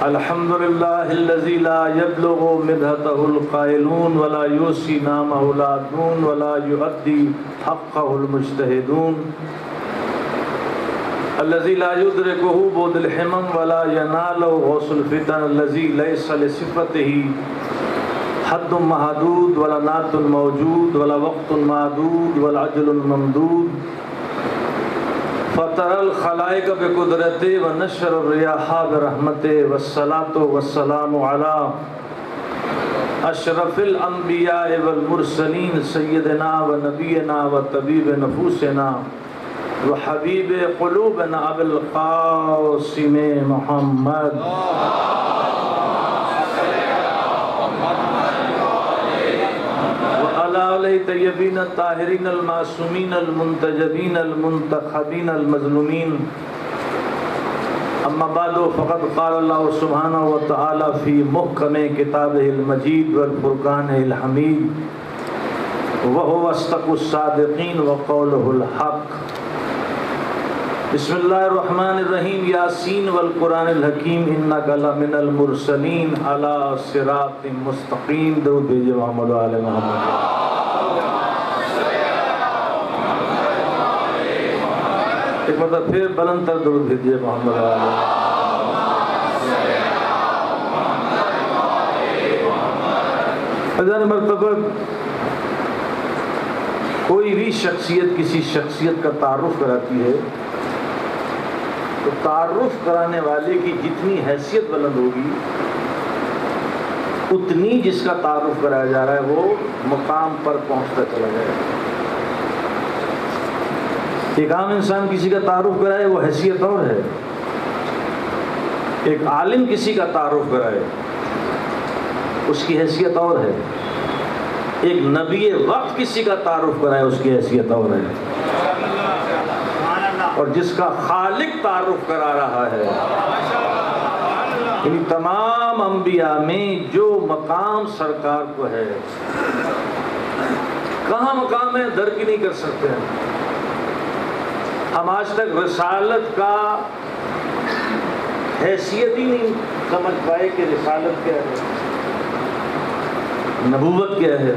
الحمد لله الذي لا يبلغ مدحته القائلون ولا يوصي نامه العادون ولا يؤدي حقه المجتهدون الذي لا يدركه بعد الحمم ولا يناله غوث الفتن الذي ليس لصفته حد محدود ولا نعت موجود ولا وقت معدود ولا اجل ممدود فطر الخلائق بقدرته ونشر الرياح برحمته والصلاة والسلام على اشرف الانبیاء والمرسلین سیدنا ونبینا وطبیب نفوسنا وحبیب قلوبنا ابو القاسم محمد علیہ طیبین الطاہرین المعصومین المنتجبین المنتخبین المظلومین اما بعد فقد قال اللہ سبحانہ وتعالی فی محکم کتابہ المجید والفرقان الحمید وهو اصدق الصادقین وقولہ الحق بسم اللہ الرحمن الرحیم یاسین والقرآن الحکیم انک لمن المرسلین علی صراط مستقیم درود بھیجئے محمد و آل محمد ایک مرتبہ پھر بلند تر درود بھیجئے محمد علیہ ہزار مرتبہ کوئی بھی شخصیت کسی شخصیت کا تعارف کراتی ہے تو تعارف کرانے والے کی جتنی حیثیت بلند ہوگی اتنی جس کا تعارف کرایا جا رہا ہے وہ مقام پر پہنچتا چلا جائے گا۔ ایک عام انسان کسی کا تعارف کرائے وہ حیثیت اور ہے، ایک عالم کسی کا تعارف کرائے اس کی حیثیت اور ہے، ایک نبی وقت کسی کا تعارف کرائے اس کی حیثیت اور ہے، اور جس کا خالق تعارف کرا رہا ہے یعنی تمام انبیاء میں جو مقام سرکار کو ہے، کہاں مقام ہے درک نہیں کر سکتے ہیں ہم آج تک رسالت کا حیثیت ہی نہیں سمجھ پائے کہ رسالت کیا ہے، نبوت کیا ہے۔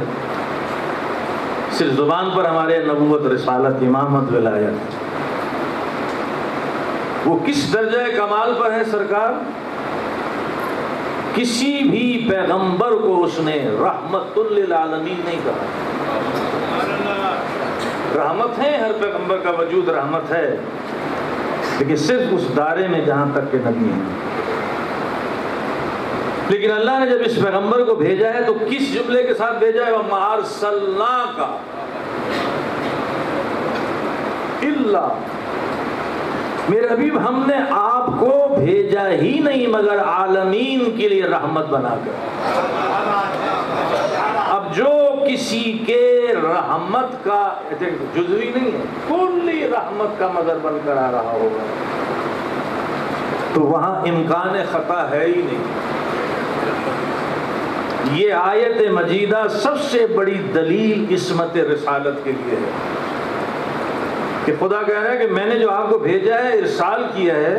صرف زبان پر ہمارے نبوت، رسالت، امامت، ولایت، وہ کس درجہ کمال پر ہے سرکار؟ کسی بھی پیغمبر کو اس نے رحمت للعالمین نہیں کہا۔ رحمت ہے، ہر پیغمبر کا وجود رحمت ہے، لیکن صرف اس دائرے میں جہاں تک کہ نبی ہیں۔ لیکن اللہ نے جب اس پیغمبر کو بھیجا ہے تو کس جملے کے ساتھ بھیجا ہے؟ وَمَا أَرْسَلْنَاكَ إِلَّا، میرے حبیب ہم نے آپ کو بھیجا ہی نہیں مگر عالمین کے لیے رحمت بنا کر۔ اب جو کسی کے رحمت کا جزوی نہیں ہے، کلی رحمت کا مظہر بن کر آ رہا ہوگا تو وہاں امکان خطا ہے ہی نہیں۔ یہ آیت مجیدہ سب سے بڑی دلیل عصمت رسالت کے لیے ہے کہ خدا کہہ رہا ہے کہ میں نے جو آپ کو بھیجا ہے، ارسال کیا ہے،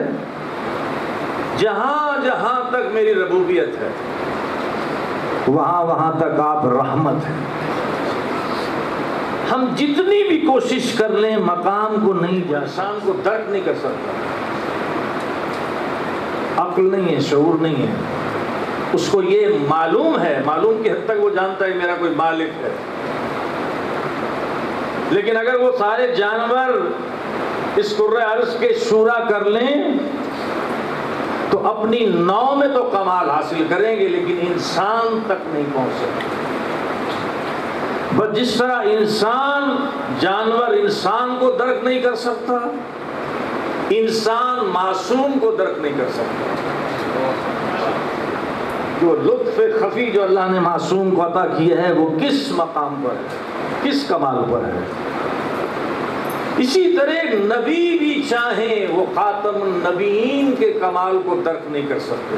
جہاں جہاں تک میری ربوبیت ہے وہاں وہاں تک آپ رحمت ہیں۔ ہم جتنی بھی کوشش کر لیں مقام کو نہیں، انسان کو درک نہیں کر سکتا، عقل نہیں ہے، شعور نہیں ہے، اس کو یہ معلوم ہے، معلوم کی حد تک وہ جانتا ہے میرا کوئی مالک ہے، لیکن اگر وہ سارے جانور اس کرۂ ارض کے شورا کر لیں تو اپنی نو میں تو کمال حاصل کریں گے لیکن انسان تک نہیں پہنچ سکتے۔ بس جس طرح انسان، جانور انسان کو درک نہیں کر سکتا، انسان معصوم کو درک نہیں کر سکتا۔ جو لطف خفی جو اللہ نے معصوم کو عطا کیا ہے وہ کس مقام پر ہے، کس کمال پر ہے۔ اسی طرح نبی بھی چاہیں وہ خاتم النبیین کے کمال کو درک نہیں کر سکتے۔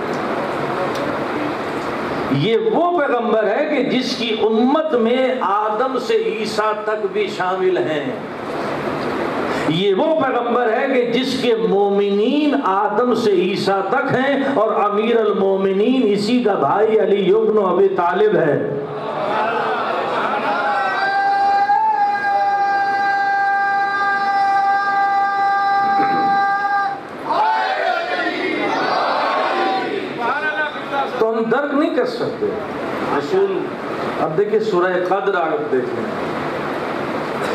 یہ وہ پیغمبر ہے کہ جس کی امت میں آدم سے عیسیٰ تک بھی شامل ہیں۔ یہ وہ پیغمبر ہے کہ جس کے مومنین آدم سے عیسیٰ تک ہیں اور امیر المومنین اسی کا بھائی علی ابن ابی طالب ہے۔ تو ہم درک نہیں کر سکتے رسول۔ اب دیکھیں سورہ قدر آپ دیکھیں،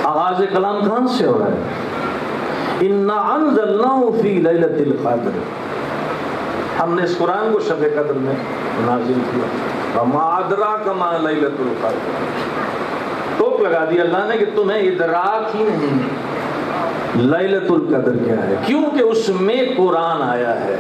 آغاز کلام کہاں سے ہو رہا ہے؟ اِنَّا أَنزَلْنَاهُ فِي لَيْلَةِ الْقَدْرِ، ہم نے اس قرآن کو شب قدر میں نازل کیا۔ وَمَا أَدْرَاكَ مَا لَيْلَةُ الْقَدْرِ، ٹوک لگا دیا اللہ نے کہ تمہیں ادراک ہی نہیں لیلۃ القدر کیا ہے، کیونکہ اس میں قرآن آیا ہے۔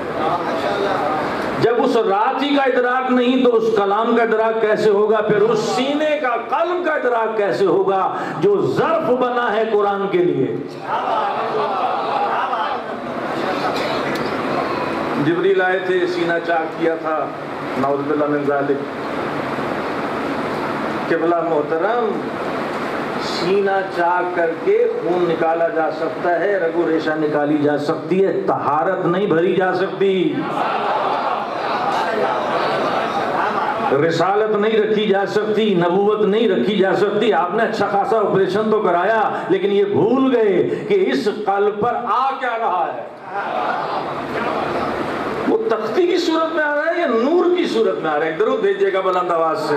جب اس رات ہی کا ادراک نہیں تو اس کلام کا ادراک کیسے ہوگا؟ پھر اس سینے کا قلب کا ادراک کیسے ہوگا جو ظرف بنا ہے قرآن کے لیے؟ جبریل آئے تھے، سینہ چاک کیا تھا، نعوذ باللہ من ذالک۔ قبلہ محترم، سینہ چاک کر کے خون نکالا جا سکتا ہے، رگو ریشہ نکالی جا سکتی ہے، طہارت نہیں بھری جا سکتی، رسالت نہیں رکھی جا سکتی، نبوت نہیں رکھی جا سکتی۔ آپ نے اچھا خاصا آپریشن تو کرایا، لیکن یہ بھول گئے کہ اس قلب پر آ کیا رہا ہے۔ وہ تختی کی صورت میں آ رہا ہے یا نور کی صورت میں آ رہا ہے؟ ایک درود بھیجیے گا بلند آواز سے۔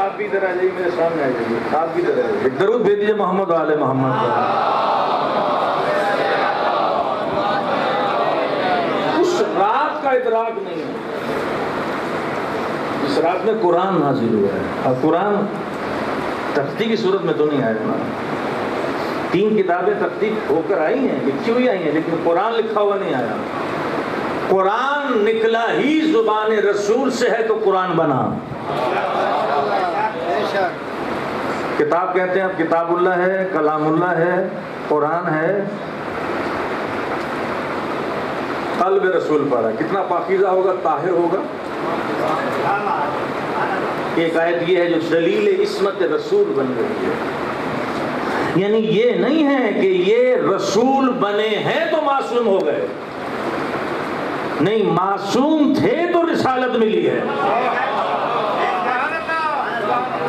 آپ بھی ادھر آ جائیے، میرے سامنے آ جائیے، آپ بھی ادھر آ جائیے، ایک درود بھیج دیجیے محمد و آل محمد کا۔ رات کا ادراک نہیں ہے، اس رات میں قرآن نازل ہوا ہے، اور قرآن تختی کی صورت میں تو نہیں آیا نا۔ 3 کتابیں تختی ہو کر آئی ہیں، لکھی ہوئی آئی ہیں، لیکن قرآن لکھا ہوا نہیں آیا۔ قرآن نکلا ہی زبان رسول سے ہے تو قرآن بنا۔ کتاب کہتے ہیں اب کتاب اللہ ہے، کلام اللہ ہے، قرآن ہے، قلب رسول پڑا، کتنا پاکیزہ ہوگا، طاہر ہوگا۔ ایک آیت یہ ہے جو دلیل عصمت رسول بن رہی ہے، یعنی یہ نہیں ہے کہ یہ رسول بنے ہیں تو معصوم ہو گئے، نہیں، معصوم تھے تو رسالت ملی ہے،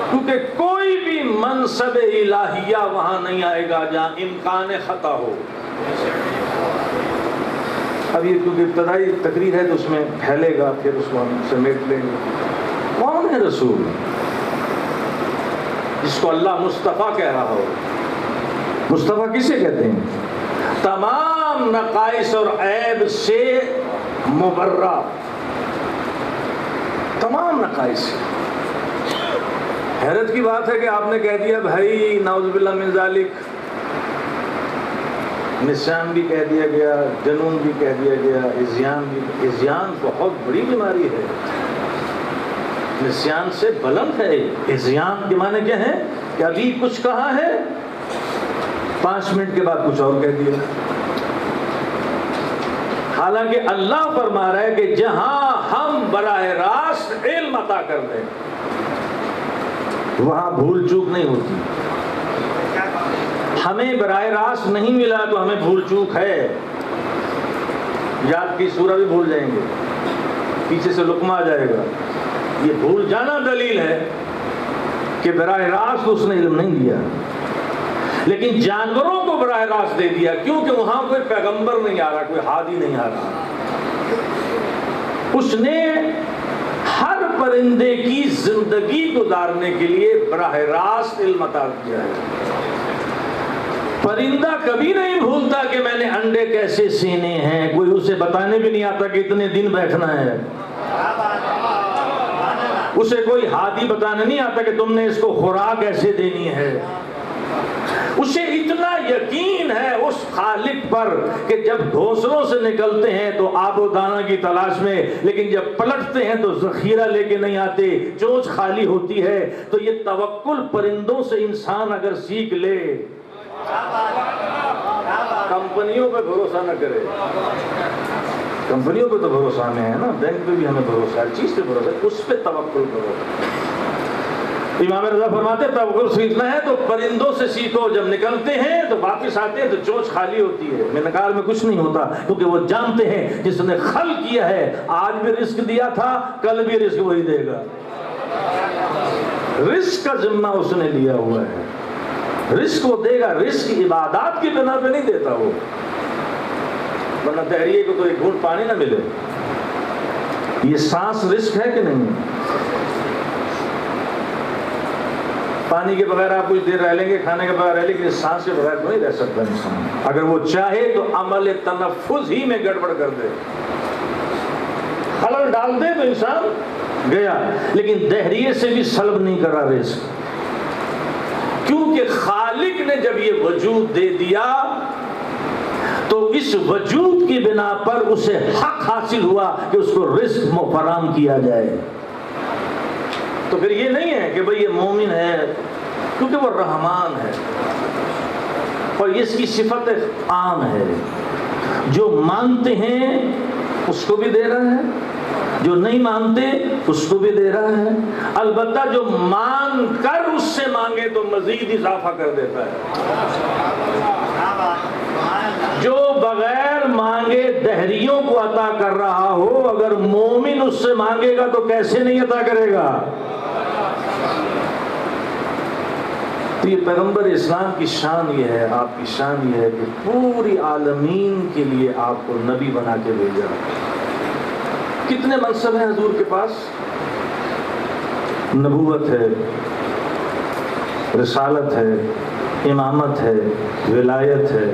کیونکہ کوئی بھی منصب الہیہ وہاں نہیں آئے گا جہاں امکان خطا ہو۔ اب یہ کیونکہ ابتدائی تقریر ہے تو اس میں پھیلے گا، پھر اس کو ہم سمیٹ لیں گے۔ کون ہے رسول جس کو اللہ مصطفیٰ کہہ رہا ہو؟ مصطفیٰ کسے کہتے ہیں؟ تمام نقائص اور عیب سے مبرہ، تمام نقائص۔ حیرت کی بات ہے کہ آپ نے کہہ دیا بھائی نعوذ باللہ من ذالک، نسیان بھی کہہ دیا گیا، جنون بھی کہہ دیا گیا، عصیان بھی۔ عصیان بہت بڑی بیماری ہے، نسیان سے بلند ہے۔ عصیان کے معنی کیا ہے کہ ابھی کچھ کہا ہے، 5 منٹ کے بعد کچھ اور کہہ دیا۔ حالانکہ اللہ فرما رہا ہے کہ جہاں ہم براہ راست علم عطا کر دیں وہاں بھول چوک نہیں ہوتی۔ ہمیں براہ راست نہیں ملا تو ہمیں بھول چوک ہے، یاد کی سورہ بھی بھول جائیں گے، پیچھے سے لقمہ آ جائے گا۔ یہ بھول جانا دلیل ہے کہ براہ راست اس نے علم نہیں دیا، لیکن جانوروں کو براہ راست دے دیا، کیونکہ وہاں کوئی پیغمبر نہیں آ رہا، کوئی ہادی نہیں آ رہا۔ اس نے ہر پرندے کی زندگی گزارنے کے لیے براہ راست علم عطا کیا ہے۔ پرندہ کبھی نہیں بھولتا کہ میں نے انڈے کیسے سینے ہیں، کوئی اسے بتانے بھی نہیں آتا کہ اتنے دن بیٹھنا ہے، اسے کوئی ہادی بتانے نہیں آتا کہ تم نے اس کو خوراک ایسے دینی ہے۔ اسے اتنا یقین ہے اس خالق پر کہ جب گھونسلوں سے نکلتے ہیں تو آب و دانہ کی تلاش میں، لیکن جب پلٹتے ہیں تو ذخیرہ لے کے نہیں آتے، چونچ خالی ہوتی ہے۔ تو یہ توکل پرندوں سے انسان اگر سیکھ لے، کمپنیوں پہ بھروسہ نہ کرے، کمپنیوں پہ تو بھروسہ نہیں ہے نا، بینک پہ بھی ہمیں بھروسہ ہے، ہر چیز پہ بھروسہ ہے، اس پہ توکل کرو۔ امام رضا فرماتے توکل سیکھنا ہے تو پرندوں سے سیکھو، جب نکلتے ہیں تو واپس آتے ہیں تو چونچ خالی ہوتی ہے، مینکار میں کچھ نہیں ہوتا، کیونکہ وہ جانتے ہیں جس نے خلق کیا ہے آج بھی رزق دیا تھا، کل بھی رزق وہی دے گا۔ رزق کا ذمہ اس نے لیا ہوا ہے، رزق وہ دے گا، رزق عبادات کی بنا پہ نہیں دیتا وہ، ورنہ دہریے کو تو ایک گھونٹ پانی نہ ملے۔ یہ سانس رزق ہے کہ نہیں؟ پانی کے بغیر آپ کچھ دیر رہ لیں گے، کھانے کے بغیر رہ لیں گے، سانس کے بغیر تو نہیں رہ سکتا انسان۔ اگر وہ چاہے تو عمل تنفس ہی میں گڑبڑ کر دے، خلل ڈال دے تو انسان گیا، لیکن دہریے سے بھی سلب نہیں کر رہا رزق، کیونکہ خالق نے جب یہ وجود دے دیا تو اس وجود کی بنا پر اسے حق حاصل ہوا کہ اس کو رزق فراہم کیا جائے۔ تو پھر یہ نہیں ہے کہ بھئی یہ مومن ہے، کیونکہ وہ رحمان ہے اور اس کی صفت عام ہے، جو مانتے ہیں اس کو بھی دے رہا ہے، جو نہیں مانتے اس کو بھی دے رہا ہے، البتہ جو مان کر اس سے مانگے تو مزید اضافہ کر دیتا ہے۔ جو بغیر مانگے دہریوں کو عطا کر رہا ہو، اگر مومن اس سے مانگے گا تو کیسے نہیں عطا کرے گا؟ تو یہ پیغمبر اسلام کی شان یہ ہے، آپ کی شان یہ ہے کہ پوری عالمین کے لیے آپ کو نبی بنا کے بھیجا۔ کتنے منصب ہیں حضور کے پاس؟ نبوت ہے، رسالت ہے، امامت ہے، ولایت ہے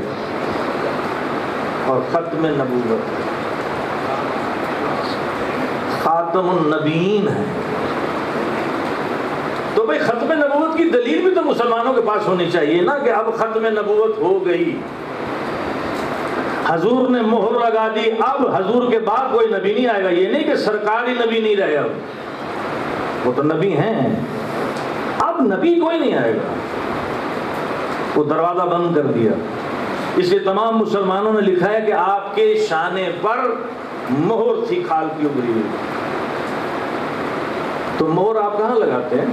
اور ختم نبوت ہے، خاتم النبیین ہے۔ تو بھئی ختم نبوت کی دلیل بھی تو مسلمانوں کے پاس ہونی چاہیے نا، کہ اب ختم نبوت ہو گئی، حضور نے مہر لگا دی، اب حضور کے بعد کوئی نبی نہیں آئے گا۔ یہ نہیں کہ سرکاری نبی نہیں رہے، اب وہ تو نبی ہیں، اب نبی کوئی نہیں آئے گا، وہ دروازہ بند کر دیا۔ اس لیے تمام مسلمانوں نے لکھا ہے کہ آپ کے شانے پر مہر تھی کھال کی ابری ہوئی۔ تو مہر آپ کہاں لگاتے ہیں؟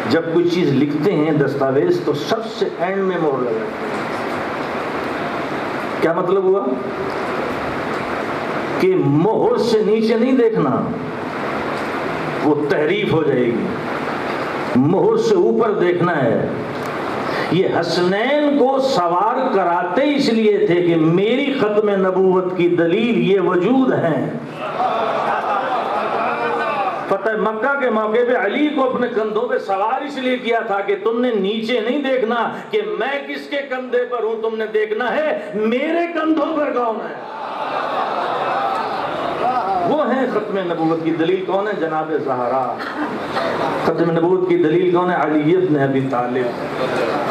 جب کوئی چیز لکھتے ہیں دستاویز تو سب سے اینڈ میں مہر لگاتے ہیں۔ کیا مطلب ہوا؟ کہ مہر سے نیچے نہیں دیکھنا، وہ تحریف ہو جائے گی، مہر سے اوپر دیکھنا ہے۔ یہ حسنین کو سوار کراتے اس لیے تھے کہ میری ختم نبوت کی دلیل یہ وجود ہیں۔ فتح مکہ کے موقع پہ علی کو اپنے کندھوں پہ سوار اس لیے کیا تھا کہ تم نے نیچے نہیں دیکھنا کہ میں کس کے کندھے پر ہوں، تم نے دیکھنا ہے میرے کندھوں پر کون ہے۔ وہ ہیں ختم نبوت کی دلیل کون ہے؟ جناب زہرا۔ ختم نبوت کی دلیل کون ہے؟ علی بن ابی طالب۔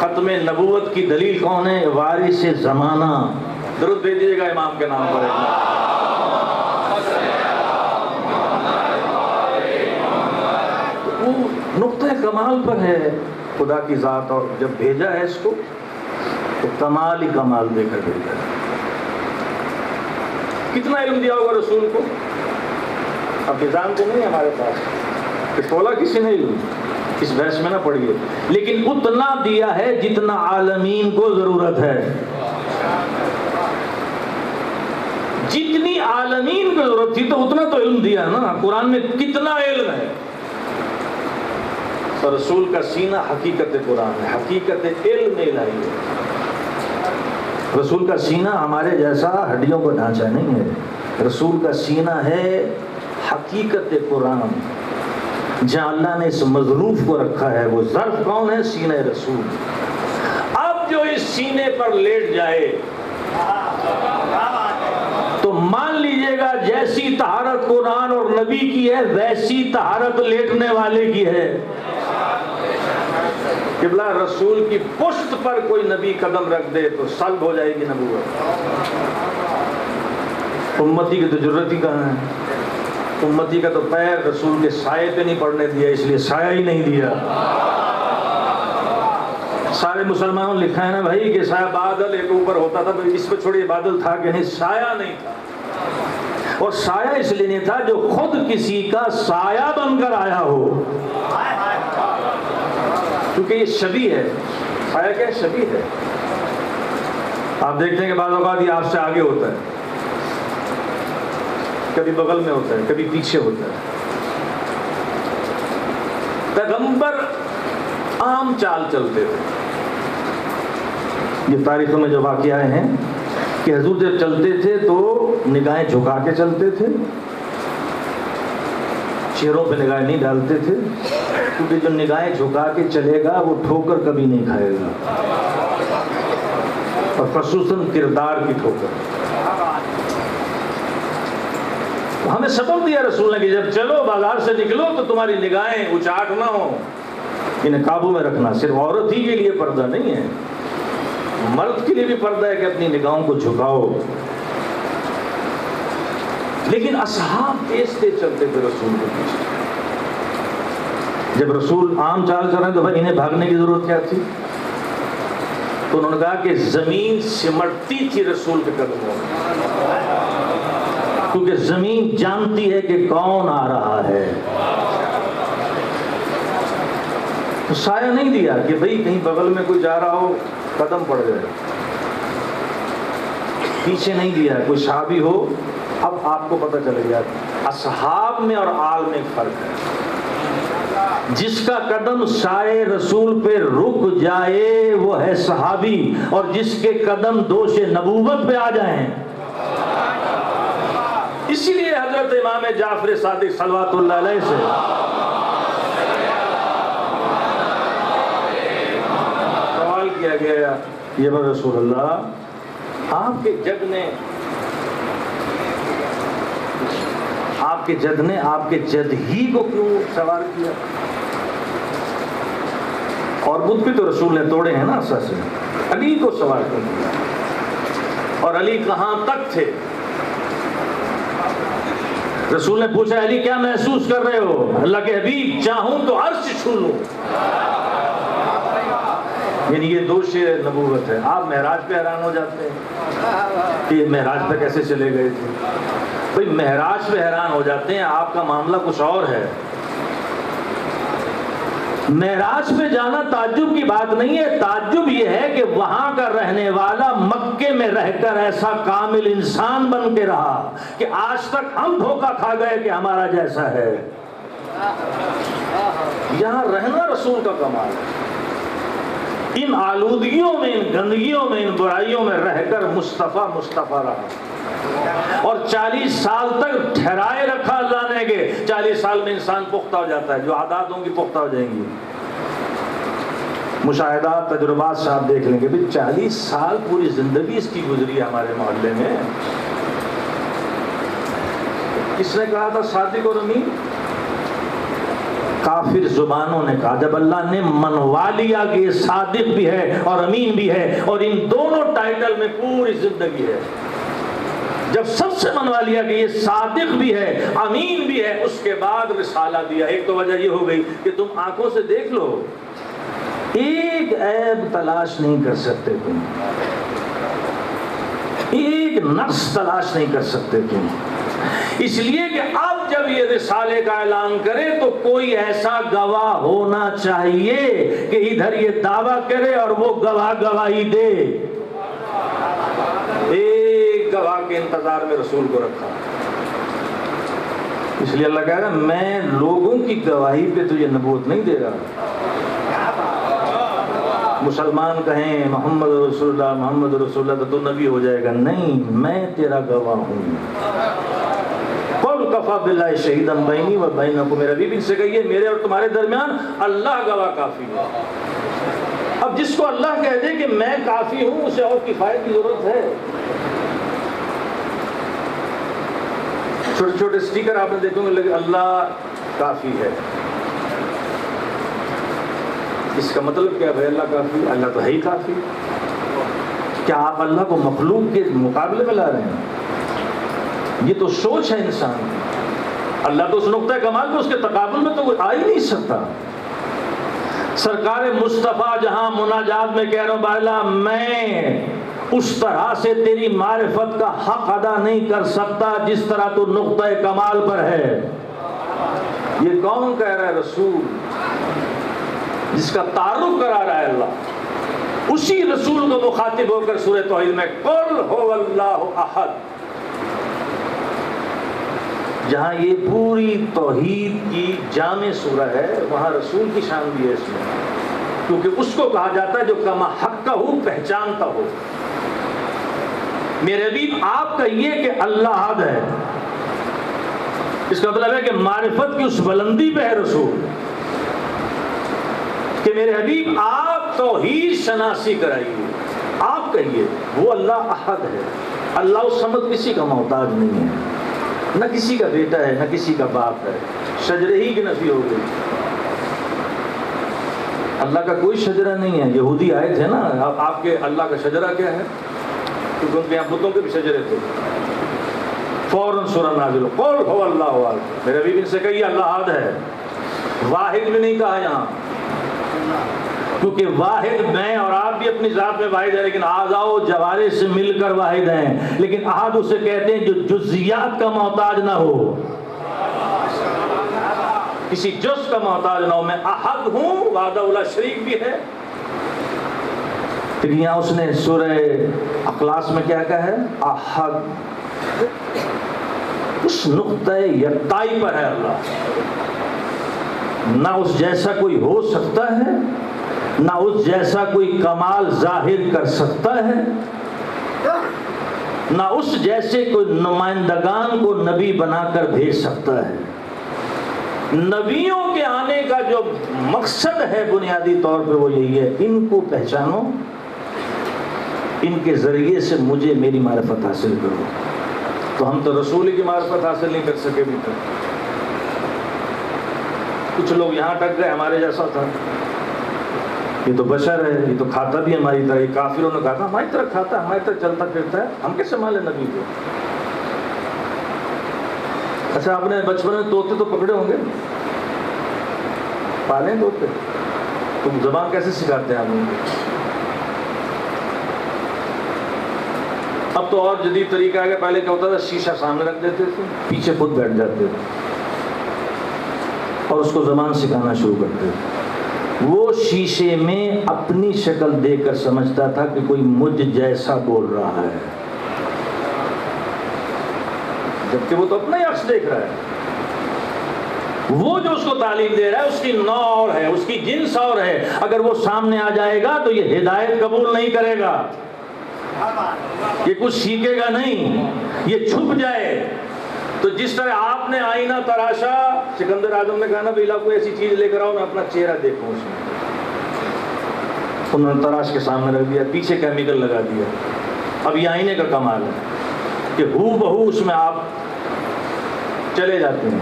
ختم نبوت کی دلیل کون ہے؟ وارث زمانہ۔ درود بھیجیے گا امام کے نام پر۔ وہ نقطہ کمال پر ہے خدا کی ذات، اور جب بھیجا ہے اس کو تو کمال ہی کمال دے کر بھیجا ہے۔ کتنا علم دیا ہوگا رسول کو؟ اب نظام تو نہیں ہمارے پاس کہ تولا کسی نے علم، اس بحث میں نہ پڑھیے، لیکن اتنا دیا ہے جتنا عالمین کو ضرورت ہے، جتنی عالمین کو ضرورت تھی تو اتنا تو علم دیا نا۔ قرآن میں کتنا علم ہے، تو رسول کا سینہ حقیقت قرآن ہے، حقیقت علم الہی ہے۔ رسول کا سینہ ہمارے جیسا ہڈیوں کا ڈھانچہ نہیں ہے، رسول کا سینہ ہے حقیقت قرآن، جہاں اللہ نے اس مظروف کو رکھا ہے، وہ ظرف کون ہے؟ سینہ رسول۔ اب جو اس سینے پر لیٹ جائے تو مان لیجئے گا جیسی طہارت قرآن اور نبی کی ہے ویسی طہارت لیٹنے والے کی ہے۔ قبلہ رسول کی پشت پر کوئی نبی قدم رکھ دے تو سلب ہو جائے گی نبوت۔ امتی کی تو ضرورت ہی کہاں ہے؟ امتی کا تو پیر رسول کے سائے پہ نہیں پڑنے دیا، اس لیے سایہ ہی نہیں دیا۔ سارے مسلمانوں نے لکھا ہے نا بھائی کہ سایہ بادل ایک اوپر ہوتا تھا، اس پہ چھوڑیے بادل تھا کہ نہیں، سایہ نہیں تھا۔ اور سایہ اس لیے نہیں تھا جو خود کسی کا سایہ بن کر آیا ہو، کیونکہ یہ شبیہ ہے. سایہ کیا ہے؟ شبیہ ہے. آپ دیکھتے ہیں کہ بعض اوقات یہ آپ سے آگے ہوتا ہے، کبھی بغل میں ہوتا ہے، کبھی پیچھے ہوتا ہے. پیغمبر عام چال چلتے تھے. یہ تاریخوں میں جو واقعہ ہیں کہ حضور جب چلتے تھے تو نگاہیں جھکا کے چلتے تھے، چہروں پہ نگاہیں نہیں ڈالتے تھے، کیونکہ جو نگاہیں جھکا کے چلے گا وہ ٹھوکر کبھی نہیں کھائے گا، اور خصوصاً کردار کی ٹھوکر. ہمیں سبق دیا رسول نے کہ جب چلو بازار سے نکلو تو تمہاری نگاہیں اچاٹ نہ ہو، انہیں قابو میں رکھنا. صرف عورت ہی کے لیے پردہ نہیں ہے، مرد کے لیے بھی پردہ ہے کہ اپنی نگاہوں کو جھکاؤ. لیکن اصحاب تیز تیز چلتے تھے رسول کے پیچھے. جب رسول عام چال چل رہے تو بھائی انہیں بھاگنے کی ضرورت کیا تھی؟ تو انہوں نے کہا کہ زمین سمٹتی تھی رسول کے قدموں میں، کیونکہ زمین جانتی ہے کہ کون آ رہا ہے. تو سایہ نہیں دیا کہ بھئی کہیں بغل میں کوئی جا رہا ہو قدم پڑ جائے، پیچھے نہیں دیا کوئی صحابی ہو. اب آپ کو پتہ چل گیا اصحاب میں اور آل میں ایک فرق ہے. جس کا قدم سائے رسول پہ رک جائے وہ ہے صحابی، اور جس کے قدم دوش نبوت پہ آ جائیں. اسی لیے حضرت امام جعفر صادق صلوات اللہ علیہ سے سوال کیا گیا، یہ رسول اللہ آپ کے جد نے آپ کے جد ہی کو کیوں سوار کیا؟ اور بدھ بھی تو رسول نے توڑے ہیں نا عصا سے، علی کو سوار کر دیا. اور علی کہاں تک تھے؟ رسول نے پوچھا علی کیا محسوس کر رہے ہو؟ اللہ کے حبیب چاہوں تو عرش چھو لوں. یعنی یہ دوش نبوت ہے. آپ معراج پہ حیران ہو جاتے ہیں کہ یہ معراج پہ کیسے چلے گئے تھے. بھئی معراج پہ حیران ہو جاتے ہیں، آپ کا معاملہ کچھ اور ہے. معراج پہ جانا تعجب کی بات نہیں ہے. تعجب یہ ہے کہ وہاں کا رہنے والا مکے میں رہ کر ایسا کامل انسان بن کے رہا کہ آج تک ہم دھوکہ کھا گئے کہ ہمارا جیسا ہے. یہاں رہنا رسول کا کمال ہے. ان آلودگیوں میں، ان گندگیوں میں، ان برائیوں میں رہ کر مصطفیٰ رہا. اور 40 سال تک ٹھہرائے رکھا اللہ نے کہ 40 سال میں انسان پختہ ہو جاتا ہے، جو عادات ہوں گی پختہ ہو جائیں گی. مشاہدات تجربات سے آپ دیکھ لیں گے 40 سال پوری زندگی اس کی گزری ہے ہمارے محلے میں. کس نے کہا تھا صادق اور امین؟ کافر زبانوں نے کہا. جب اللہ نے منوا لیا کہ یہ صادق بھی ہے اور امین بھی ہے اور ان دونوں ٹائٹل میں پوری زندگی ہے، جب سب سے منوا لیا کہ یہ صادق بھی ہے امین بھی ہے، اس کے بعد رسالہ دیا. ایک تو وجہ یہ ہو گئی کہ تم آنکھوں سے دیکھ لو، ایک عیب تلاش نہیں کر سکتے تم، ایک نقص تلاش نہیں کر سکتے تم. اس لیے کہ اب جب یہ رسالے کا اعلان کرے تو کوئی ایسا گواہ ہونا چاہیے کہ ادھر یہ دعویٰ کرے اور وہ گواہی دے. ایک گواہ کے انتظار میں رسول کو رکھا. اس لیے اللہ کہہ رہا ہے میں لوگوں کی گواہی پہ تجھے نبوت نہیں دے رہا. مسلمان کہیں محمد رسول اللہ محمد رسول اللہ تو نبی ہو جائے گا. نہیں، میں تیرا گواہ ہوں. قل کفا باللہ شہیدا بینی و بینکم، میرے نبی سے کہیے میرے اور تمہارے درمیان اللہ گواہ کافی ہے. اب جس کو اللہ کہہ دے کہ میں کافی ہوں اسے اور کفایت کی ضرورت ہے. چھوٹے چھوٹے سٹیکر آپ نے دیکھیں گے اللہ کافی ہے. اس کا مطلب کیا ہے؟ اللہ کافی، اللہ تو ہے ہی کافی. کیا آپ اللہ کو مخلوق کے مقابلے میں لا رہے ہیں؟ یہ تو سوچ ہے انسان کی. اللہ تو اس نقطۂ کمال میں اس کے تقابل میں تو کوئی آ ہی نہیں سکتا. سرکار مصطفیٰ جہاں مناجات میں کہہ رہا ہوں بالا میں اس طرح سے تیری معرفت کا حق ادا نہیں کر سکتا جس طرح تو نقطۂ کمال پر ہے۔ یہ کون کہہ رہا ہے؟ رسول، جس کا تعارف کرا رہا ہے اللہ، اسی رسول کو مخاطب ہو کر سورہ توحید میں قل هو اللہ احد، جہاں یہ پوری توحید کی جامع سورہ ہے، وہاں رسول کی شان بھی ہے اس میں، کیونکہ اس کو کہا جاتا ہے جو کما حق ہو، پہچانتا ہو۔ میرے حبیب آپ کا یہ کہ اللہ احد ہے، اس کا مطلب ہے کہ معرفت کی اس بلندی پہ ہے رسول کہ میرے حبیب آپ توحید شناسی کرائیے، آپ کہیے وہ اللہ احد ہے۔ اللہ الصمد کسی کا محتاج نہیں ہے، نہ کسی کا بیٹا ہے، نہ کسی کا باپ ہے، شجرے ہی کی نفی ہو گئی۔ اللہ کا کوئی شجرہ نہیں ہے۔ یہودی آئے تھے نا، اب آپ کے اللہ کا شجرہ کیا ہے؟ کیونکہ ان کے یہاں بتوں کے بھی شجرے تھے۔ فوراً سورہ نازل ہو قل هو اللہ احد، میرے بھی ان سے کہیے اللہ احد ہے۔ واحد بھی نہیں کہا یہاں، کیونکہ واحد میں اور آپ بھی اپنی ذات میں واحد ہے، لیکن اعضاء و جوارح سے مل کر واحد ہیں۔ لیکن احد اسے کہتے ہیں جو جزیات کا محتاج نہ ہو، کسی جز کا محتاج نہ ہو۔ میں احد ہوں، وحدہ لا شریک بھی ہے۔ لیکن یہاں اس نے سورہ اخلاص میں کیا کہا ہے؟ احد، اس نقطۂ یکتائی پر ہے اللہ، نہ اس جیسا کوئی ہو سکتا ہے، نہ اس جیسا کوئی کمال ظاہر کر سکتا ہے، نہ اس جیسے کوئی نمائندگان کو نبی بنا کر بھیج سکتا ہے۔ نبیوں کے آنے کا جو مقصد ہے بنیادی طور پہ وہ یہی ہے، ان کو پہچانو، ان کے ذریعے سے مجھے میری معرفت حاصل کرو۔ تو ہم تو رسول کی معرفت حاصل نہیں کر سکے ابھی تک۔ کچھ لوگ یہاں ٹک گئے، ہمارے جیسا تھا، یہ تو بشر ہے، یہ تو کھاتا بھی ہماری طرح، یہ کافروں نے کہا تھا ہماری طرح کھاتا ہے، ہماری طرح چلتا پھرتا ہے، ہم کیسے مانیں نبی کو؟ اچھا آپ نے بچپن میں طوطے تو پکڑے ہوں گے، پالیں طوطے، تم زبان کیسے سکھاتے ہیں آپ ان کو؟ اب تو اور جدید طریقہ ہے، پہلے کیا ہوتا تھا، شیشہ سامنے رکھ دیتے تھے، پیچھے خود بیٹھ جاتے تھے اور اس کو زبان سکھانا شروع کرتے تھے۔ وہ شیشے میں اپنی شکل دیکھ کر سمجھتا تھا کہ کوئی مجھ جیسا بول رہا ہے، جبکہ وہ تو اپنا ہی عکس دیکھ رہا ہے۔ وہ جو اس کو تعلیم دے رہا ہے اس کی نوع اور ہے، اس کی جنس اور ہے۔ اگر وہ سامنے آ جائے گا تو یہ ہدایت قبول نہیں کرے گا، یہ کچھ سیکھے گا نہیں، یہ چھپ جائے۔ تو جس طرح آپ نے آئینہ تراشا، سکندر اعظم نے کہا نا بھائی کوئی ایسی چیز لے کر آؤ میں اپنا چہرہ دیکھوں اس میں، انہوں نے تراش کے سامنے رکھ دیا، پیچھے کیمیکل لگا دیا۔ اب یہ آئینے کا کمال ہے کہ ہو بہو اس میں آپ چلے جاتے ہیں،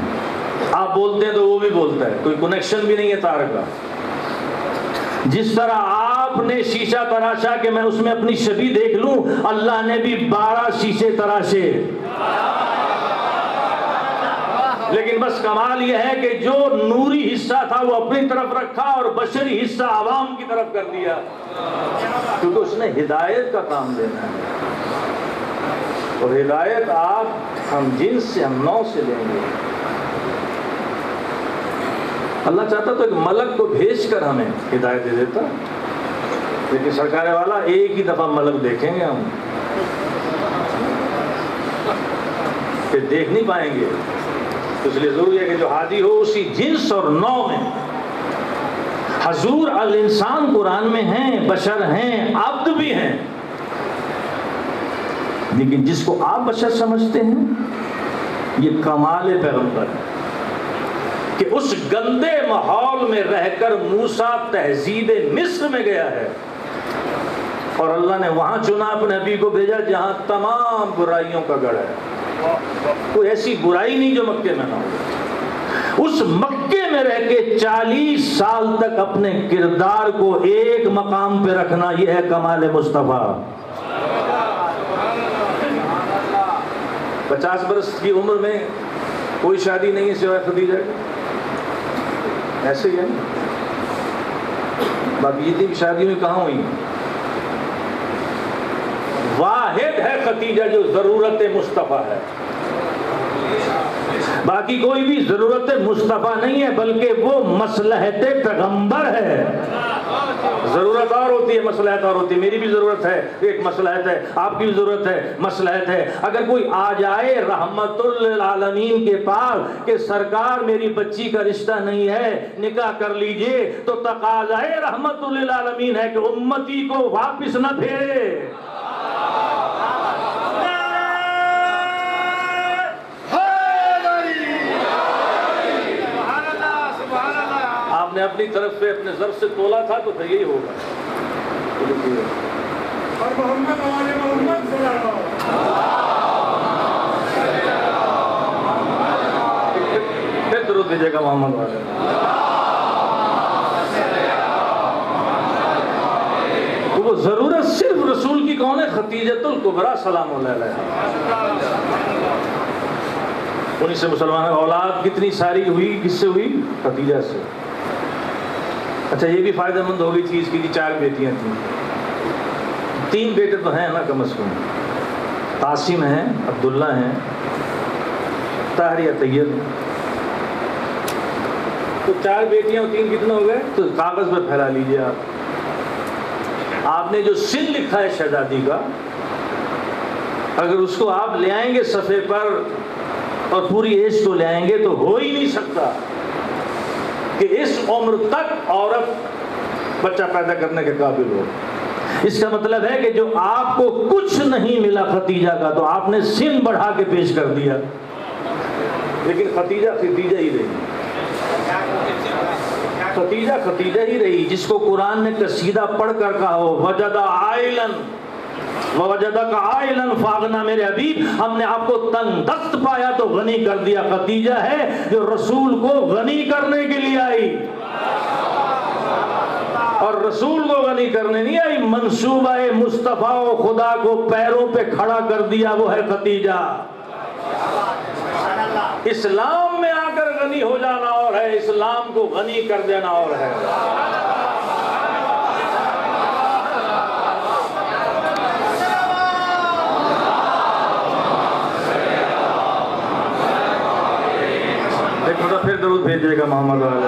آپ بولتے ہیں تو وہ بھی بولتا ہے، کوئی کنیکشن بھی نہیں ہے تار کا۔ جس طرح آپ نے شیشہ تراشا کہ میں اس میں اپنی شبیہ دیکھ لوں، اللہ نے بھی 12 شیشے تراشے، لیکن بس کمال یہ ہے کہ جو نوری حصہ تھا وہ اپنی طرف رکھا اور بشری حصہ عوام کی طرف کر دیا، کیونکہ اس نے ہدایت کا کام دینا ہے، اور ہدایت آپ ہم جنس سے، ہم نوع سے لیں گے۔ اللہ چاہتا تو ایک ملک کو بھیج کر ہمیں ہدایت دے دیتا، لیکن سرکار والا ایک ہی دفعہ ملک دیکھیں گے ہم، پھر دیکھ نہیں پائیں گے۔ تو اس لیے ضروری ہے کہ جو ہادی ہو اسی جنس اور نوع میں۔ حضور الانسان قرآن میں ہیں، بشر ہیں، عبد بھی ہیں، لیکن جس کو آپ بشر سمجھتے ہیں یہ کمال پیغمبر ہے کہ اس گندے ماحول میں رہ کر موسیٰ تہذیب مصر میں گیا ہے، اور اللہ نے وہاں چنا اپنے نبی کو بھیجا جہاں تمام برائیوں کا گڑھ ہے، کوئی ایسی برائی نہیں جو مکے میں نہ ہو۔ اس مکے میں رہ کے 40 سال تک اپنے کردار کو ایک مقام پہ رکھنا، یہ ہے کمال مصطفیٰ۔ 50 برس کی عمر میں کوئی شادی نہیں ہے سوائے خدیجہ کی، ایسے ہی ہے۔ باقی جتنی بھی شادی ہوئی کہاں ہوئی؟ خدیجہ جو ضرورت مصطفیٰ ہے، باقی کوئی بھی ضرورت مصطفیٰ نہیں ہے، بلکہ وہ مصلحت پیغمبر ہے۔ ضرورت اور ہوتی ہے، مصلحت اور ہوتی ہے۔ میری بھی ضرورت ہے، ایک مصلحت ہے، آپ کی بھی ضرورت ہے، مصلحت ہے۔ اگر کوئی آ جائے رحمت للعالمین کے پاس کہ سرکار میری بچی کا رشتہ نہیں ہے، نکاح کر لیجئے، تو تقاضائے رحمت للعالمین ہے کہ امتی کو واپس نہ پھیرے۔ آپ نے اپنی طرف سے اپنے ضرب سے تولا تھا تو پھر یہی ہوگا۔ اور محمد والے محمد صلی اللہ علیہ وسلم، پھر درود دیجیے گا محمد والے۔ وہ ضرورت صرف رسول کی کون ہے؟ خدیجۃ الکبریٰ سلام اللہ علیہا۔ انہیں سے مسلمان اولاد کتنی ساری ہوئی، کس سے ہوئی؟ خدیجہ سے۔ اچھا یہ بھی فائدہ مند ہوگی چیز کی کہ 4 بیٹیاں تھیں، 3 بیٹے تو ہیں نا کم از کم، قاسم ہیں، عبداللہ ہیں، طاہریہ طیب، تو 4 بیٹیاں اور 3 کتنے ہو گئے؟ تو کاغذ پر پھیلا لیجئے آپ نے جو سن لکھا ہے شہزادی کا، اگر اس کو آپ لے آئیں گے صفحے پر اور پوری ایج کو لے آئیں گے تو ہو ہی نہیں سکتا کہ اس عمر تک عورت بچہ پیدا کرنے کے قابل ہو۔ اس کا مطلب ہے کہ جو آپ کو کچھ نہیں ملا خدیجہ کا تو آپ نے سن بڑھا کے پیش کر دیا، لیکن خدیجہ خدیجہ ہی رہی، خدیجہ خدیجہ ہی رہی، جس کو قرآن نے قصیدہ پڑھ کر کہا ہو وجد عائلن ووجدک عائلن فاغنا، میرے حبیب ہم نے آپ کو تنگ دست پایا تو غنی کر دیا۔ خدیجہ ہے جو رسول کو غنی کرنے کے لیے آئی، اور رسول کو غنی کرنے نہیں آئی، منصوبہ مصطفیٰ و خدا کو پیروں پہ کھڑا کر دیا، وہ ہے خدیجہ۔ اسلام میں آ کر غنی ہو جانا اور ہے، اسلام کو غنی کر دینا اور ہے۔ ایک مرتبہ پھر درود بھیجیے گا محمد والے۔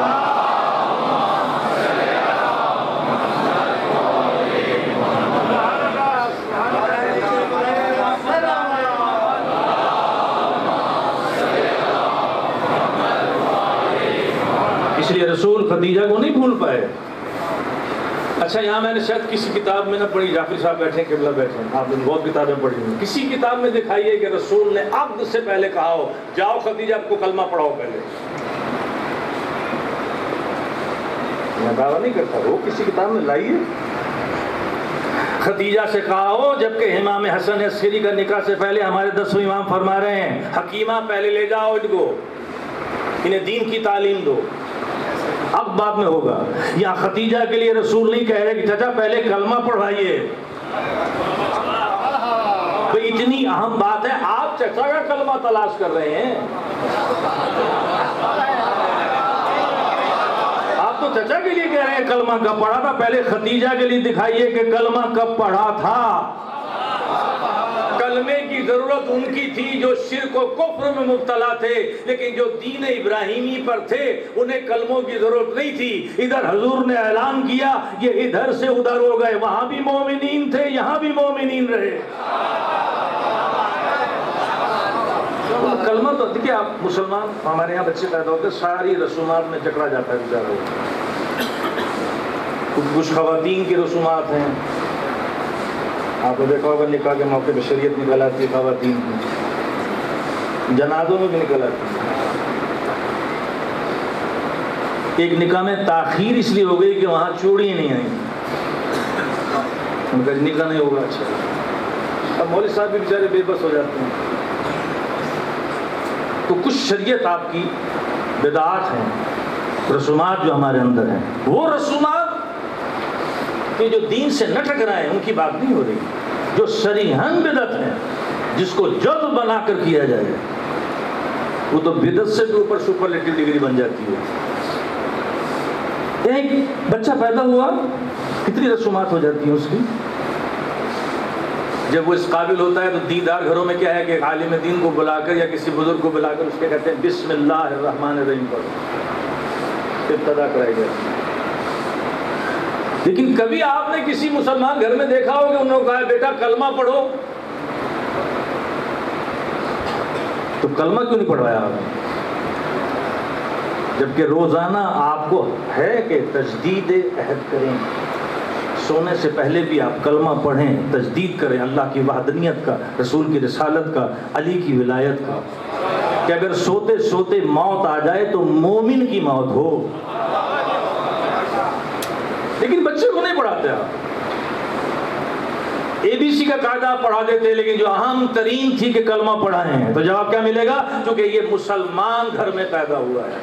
اس لیے رسول خدیجہ کو نہیں بھول پائے۔ اچھا یہاں میں نے شاید کسی کتاب میں نہ پڑھی، جعفری صاحب بیٹھے ہیں، قبلہ بیٹھے ہیں، آپ نے بہت کتابیں پڑھی ہیں، کسی کتاب میں دکھائیے کہ رسول نے عقد سے پہلے کہا ہو جاؤ خدیجہ آپ کو کلمہ پڑھاؤ پہلے۔ میں دعویٰ نہیں کرتا، وہ کسی کتاب میں لائیے۔ خدیجہ سے کہا ہو، جبکہ امام حسن عسکری کا نکاح سے پہلے ہمارے 10ویں امام فرما رہے ہیں حکیمہ پہلے لے جاؤ ان کو، انہیں دین کی تعلیم دو، اب بعد میں ہوگا۔ یہاں خدیجہ کے لیے رسول نہیں کہہ رہے کہ چچا پہلے کلمہ پڑھائیے۔ بھئی اتنی اہم بات ہے، آپ چچا کا کلمہ تلاش کر رہے ہیں، آپ تو چچا کے لیے کہہ رہے ہیں کلمہ کب پڑھا تھا، پہلے خدیجہ کے لیے دکھائیے کہ کلمہ کب پڑھا تھا۔ کلمے کی ضرورت ان کی تھی جو شرک و کفر میں مبتلا تھے، لیکن جو دین ابراہیمی پر تھے انہیں کلموں کی ضرورت نہیں تھی۔ ادھر حضور نے اعلان کیا، یہ ادھر سے ادھر ہو گئے، وہاں بھی مومنین تھے، یہاں بھی مومنین رہے۔ کلمہ تو دیکھیے آپ مسلمان، ہمارے یہاں بچے پیدا ہوتے ساری رسومات میں جکڑا جاتا ہے بیچارہ۔ کچھ خواتین کی رسومات ہیں، آپ نے دیکھا ہوگا نکاح کے موقع پہ شریعت نکل آتی ہے خواتین کی، جنازوں میں بھی نکل آتی ہے۔ ایک نکاح میں تاخیر اس لیے ہو گئی کہ وہاں چوڑی نہیں آئی، ان کا نکاح نہیں ہوگا۔ اچھا اب مولوی صاحب بھی بیچارے بے بس ہو جاتے ہیں۔ تو کچھ شریعت آپ کی بدعات ہیں، رسومات جو ہمارے اندر ہیں، وہ رسومات کہ جو دین سے نہ ٹکرائیں ان کی بات نہیں ہو رہی، جو صریحاً بدعت ہے جس کو جذب بنا کر کیا جائے وہ تو بدعت سے بھی اوپر سپرلیٹو ڈگری بن جاتی ہے۔ ایک بچہ پیدا ہوا کتنی رسومات ہو جاتی ہیں اس کی، جب وہ اس قابل ہوتا ہے تو دیندار گھروں میں کیا ہے کہ عالم دین کو بلا کر یا کسی بزرگ کو بلا کر اس کے کہتے ہیں بسم اللہ الرحمن الرحیم پڑھو، ابتدا کرائی جائے۔ لیکن کبھی آپ نے کسی مسلمان گھر میں دیکھا ہو کہ انہوں نے کہا بیٹا کلمہ پڑھو، تو کلمہ کیوں نہیں پڑھوایا آپ نے؟ جبکہ روزانہ آپ کو ہے کہ تجدید عہد کریں، سونے سے پہلے بھی آپ کلمہ پڑھیں، تجدید کریں اللہ کی وحدانیت کا، رسول کی رسالت کا، علی کی ولایت کا، کہ اگر سوتے سوتے موت آ جائے تو مومن کی موت ہو۔ لیکن بچے کو نہیں پڑھاتے آپ، ABC کا قاعدہ پڑھا دیتے، لیکن جو اہم ترین تھی کہ کلمہ پڑھائیں، تو جواب کیا ملے گا؟ کیونکہ یہ مسلمان گھر میں پیدا ہوا ہے۔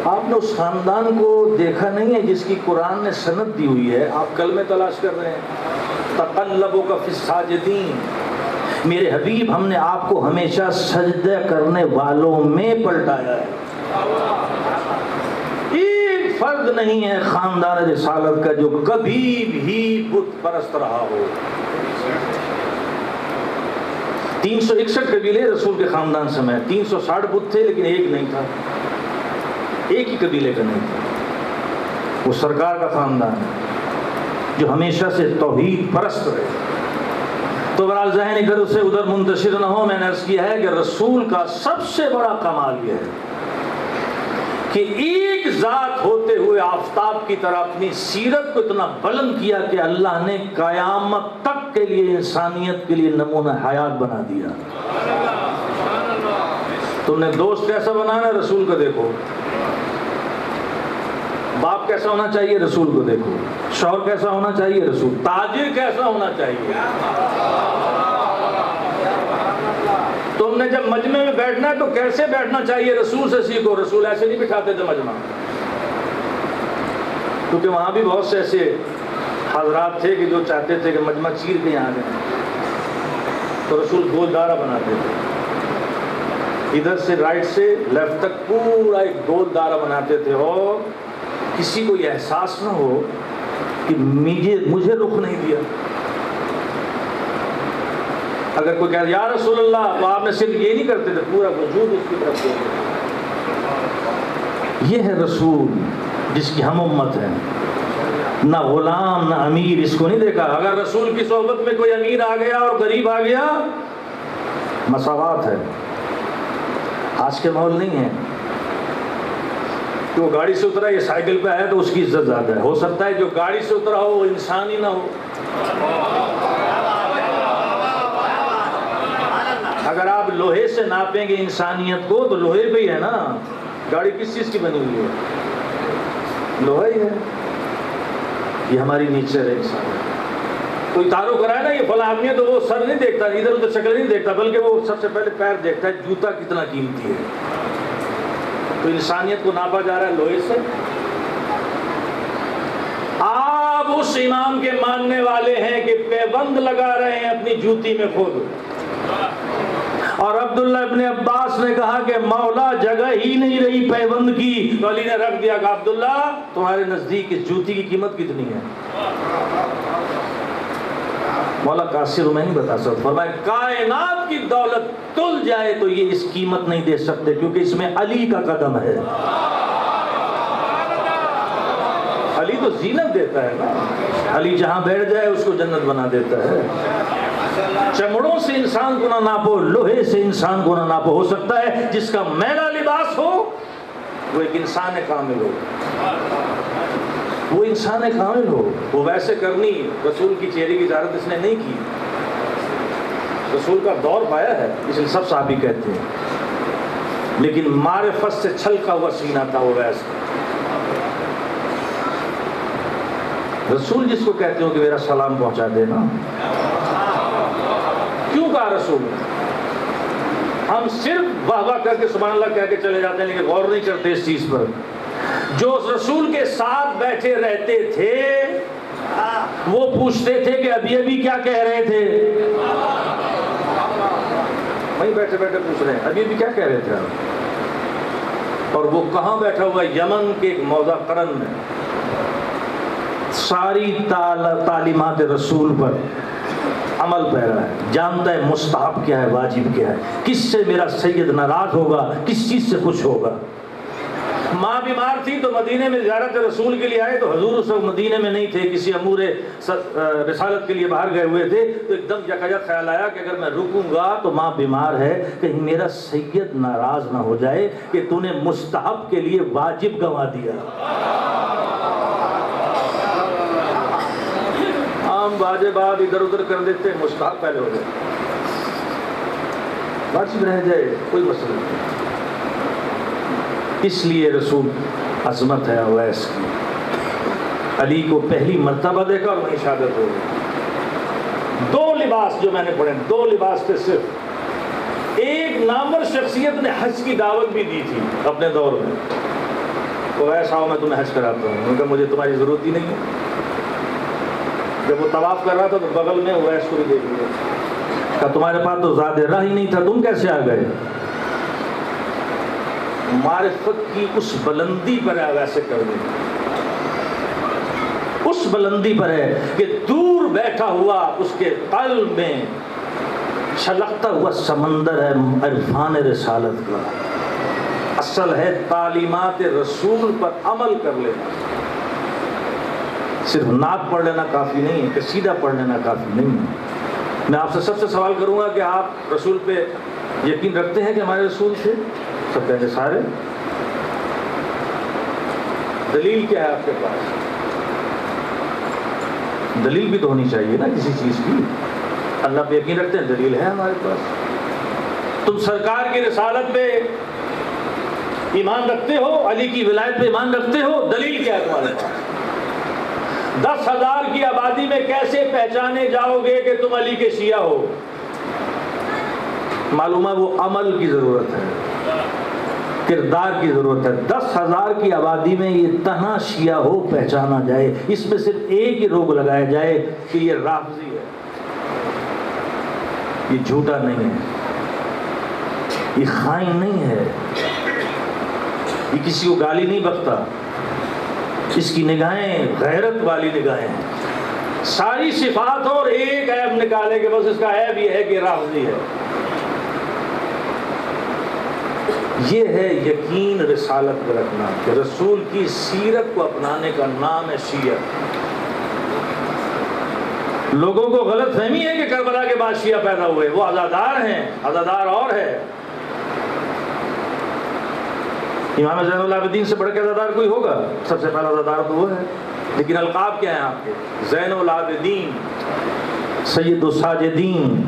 آپ نے اس خاندان کو دیکھا نہیں ہے جس کی قرآن نے سند دی ہوئی ہے، آپ کلمے تلاش کر رہے ہیں۔ تقلبک فی الساجدین، میرے حبیب ہم نے آپ کو ہمیشہ سجدہ کرنے والوں میں پلٹایا ہے۔ ایک فرد نہیں ہے خاندان رسالت کا جو کبھی بھی بت پرست رہا ہو۔ 361 قبیلے رسول کے خاندان سمیت، 360 بت تھے لیکن ایک نہیں تھا، ایک ہی قبیلے کا نہیں تھا، وہ سرکار کا خاندان ہے جو ہمیشہ سے توحید پرست رہے۔ تو برحال ذہن ادھر سے ادھر منتشر نہ ہو، میں نے عرض کیا ہے کہ رسول کا سب سے بڑا کمال یہ ہے کہ ایک ذات ہوتے ہوئے آفتاب کی طرح اپنی سیرت کو اتنا بلند کیا کہ اللہ نے قیامت تک کے لیے انسانیت کے لیے نمونہ حیات بنا دیا۔ تم نے دوست کیسا بنانا ہے؟ رسول کو دیکھو۔ باپ کیسا ہونا چاہیے؟ رسول کو دیکھو۔ شوہر کیسا ہونا چاہیے؟ رسول۔ تاجر کیسا ہونا چاہیے؟ تم نے جب مجمع میں بیٹھنا ہے تو کیسے بیٹھنا چاہیے؟ رسول سے سیکھو۔ رسول ایسے نہیں بٹھاتے تھے مجمع، کیونکہ وہاں بھی بہت سے ایسے حضرات تھے کہ جو چاہتے تھے کہ مجمع چیر کے یہاں جائیں، تو رسول گول دائرہ بناتے تھے، ادھر سے رائٹ سے لیفٹ تک پورا ایک گول دائرہ بناتے تھے، اور کسی کو یہ احساس نہ ہو کہ مجھے رخ نہیں دیا۔ اگر کوئی کہہ یا رسول اللہ، تو آپ نے صرف یہ نہیں کرتے تھے، پورا وجود اس کی طرف دیتے تھے۔ یہ ہے رسول جس کی ہم امت ہیں، نہ غلام نہ امیر، اس کو نہیں دیکھا۔ اگر رسول کی صحبت میں کوئی امیر آ گیا اور غریب آ گیا، مساوات ہے۔ آج کے ماحول نہیں ہے کہ وہ گاڑی سے اترا، یہ سائیکل پہ آیا تو اس کی عزت زیادہ ہے۔ ہو سکتا ہے جو گاڑی سے اترا ہو وہ انسان ہی نہ ہو۔ اگر آپ لوہے سے ناپیں گے انسانیت کو تو لوہے پہ ہی ہے نا، گاڑی کس چیز کی بنی ہوئی ہے؟ لوہا ہی ہے۔ یہ ہماری نیچر ہے انسان۔ کوئی تعارف کرائے نا یہ فلاں آدمی ہے، تو وہ سر نہیں دیکھتا، ادھر ادھر شکل نہیں دیکھتا، بلکہ وہ سب سے پہلے پیر دیکھتا ہے، جوتا کتنا قیمتی ہے۔ تو انسانیت کو ناپا جا رہا ہے لوہے سے۔ آپ اس امام کے ماننے والے ہیں کہ پیبند لگا رہے ہیں اپنی جوتی میں خود، اور عبداللہ ابن عباس نے کہا کہ مولا جگہ ہی نہیں رہی پیبند کی، تو علی نے رکھ دیا کہ عبداللہ تمہارے نزدیک اس جوتی کی قیمت کتنی ہے؟ مولا قاصر میں نہیں بتا سکتا، فرمایا کائنات کی دولت تل جائے تو یہ اس قیمت نہیں دے سکتے، کیونکہ اس میں علی کا قدم ہے۔ علی تو زینت دیتا ہے نا، علی جہاں بیٹھ جائے اس کو جنت بنا دیتا ہے۔ چمڑوں سے انسان کو نہ ناپو، لوہے سے انسان کو نہ ناپو۔ ہو سکتا ہے جس کا میلا لباس ہو وہ ایک انسان کامل ہو، وہ انسان کامل ہو، وہ ویسے کرنی۔ رسول کی چہرے کی زیارت اس نے نہیں کی، رسول کا دور پایا ہے، اس لیے سب صحابی کہتے ہیں، لیکن معرفت سے چھلکا ہوا سینہ تھا وہ ویسا۔ رسول جس کو کہتے ہو کہ میرا سلام پہنچا دینا، کیوں کہا رسول؟ ہم صرف واہ واہ کر کے سبحان اللہ کہہ کے چلے جاتے ہیں، لیکن غور نہیں کرتے اس چیز پر۔ جو رسول کے ساتھ بیٹھے رہتے تھے وہ پوچھتے تھے کہ ابھی ابھی کیا کہہ رہے تھے؟ وہیں بیٹھے بیٹھے پوچھ رہے ہیں ابھی ابھی کیا کہہ رہے تھے آپ؟ اور وہ کہاں بیٹھا ہوا؟ یمن کے ایک موضع قرن میں۔ ساری تعلیمات رسول پر عمل پیرا ہے، جانتا ہے مستحب کیا ہے، واجب کیا ہے، کس سے میرا سید ناراض ہوگا، کس چیز سے خوش ہوگا۔ ماں بیمار تھی تو مدینے میں زیارت رسول کے لیے آئے، تو حضور اس وقت مدینے میں نہیں تھے، کسی امور رسالت کے لیے باہر گئے ہوئے تھے، تو ایک دم یکایک خیال آیا کہ اگر میں رکوں گا تو ماں بیمار ہے، کہیں میرا سید ناراض نہ ہو جائے کہ تو نے مستحب کے لیے واجب گنوا دیا۔ عام واجبات ادھر ادھر کر دیتے، مستحب پہلے ہو جائے، واجب رہ جائے، کوئی مسئلہ نہیں۔ اس لیے رسول عظمت ہے اویس کی، علی کو پہلی مرتبہ دیکھا اور وہیں شہادت ہو گئی۔ دو لباس جو میں نے پڑھے، دو لباس پہ صرف ایک نامور شخصیت نے حج کی دعوت بھی دی تھی اپنے دور میں، اویس آؤ میں تمہیں حج کراتا ہوں، انہوں نے کہا مجھے تمہاری ضرورت ہی نہیں ہے۔ جب وہ طواف کر رہا تھا تو بغل میں اویس کو بھی دیکھ لیا، کہا تمہارے پاس تو زیادہ راہ ہی نہیں تھا، تم کیسے آ گئے؟ معرفت کی اس بلندی پر ہے ویسے کر دیں، اس بلندی پر ہے کہ دور بیٹھا ہوا اس کے قلب میں چھلکتا ہوا سمندر ہے عرفان رسالت کا۔ اصل ہے تعلیمات رسول پر عمل کر لینا، صرف نعت پڑھ لینا کافی نہیں ہے، قصیدہ پڑھ لینا کافی نہیں ہے۔ میں آپ سے سب سے سوال کروں گا کہ آپ رسول پہ یقین رکھتے ہیں کہ ہمارے رسول تھے؟ سب کہیں گے سارے۔ دلیل کیا ہے آپ کے پاس؟ دلیل بھی تو ہونی چاہیے نا کسی چیز کی۔ اللہ پہ یقین رکھتے ہیں، دلیل ہے ہمارے پاس۔ تم سرکار کی رسالت پہ ایمان رکھتے ہو، علی کی ولایت پہ ایمان رکھتے ہو، دلیل کیا ہے تمہارے پاس؟ 10,000 کی آبادی میں کیسے پہچانے جاؤ گے کہ تم علی کے شیعہ ہو؟ معلوم ہے وہ عمل کی ضرورت ہے، کردار کی ضرورت ہے۔ 10,000 کی آبادی میں یہ تنہا شیعہ ہو پہچانا جائے، اس میں صرف ایک ہی روگ لگایا جائے کہ یہ رافضی ہے، یہ جھوٹا نہیں ہے، یہ خائن نہیں ہے، یہ کسی کو گالی نہیں بکتا، اس کی نگاہیں غیرت والی نگاہیں ہیں، ساری صفات اور ایک عیب نکالے کہ بس اس کا عیب یہ ہے کہ رافضی ہے۔ یہ ہے یقین رسالت پہ رکھنا کہ رسول کی سیرت کو اپنانے کا نام ہے شیعہ۔ لوگوں کو غلط فہمی ہے کہ کربلا کے بعد شیعہ پیدا ہوئے، وہ عزادار ہیں، عزادار اور ہے۔ امام زین العابدین سے بڑھ کے عزادار کوئی ہوگا؟ سب سے پہلا عزادار تو وہ ہے، لیکن القاب کیا ہیں آپ کے؟ زین العابدین، سید الساجدین،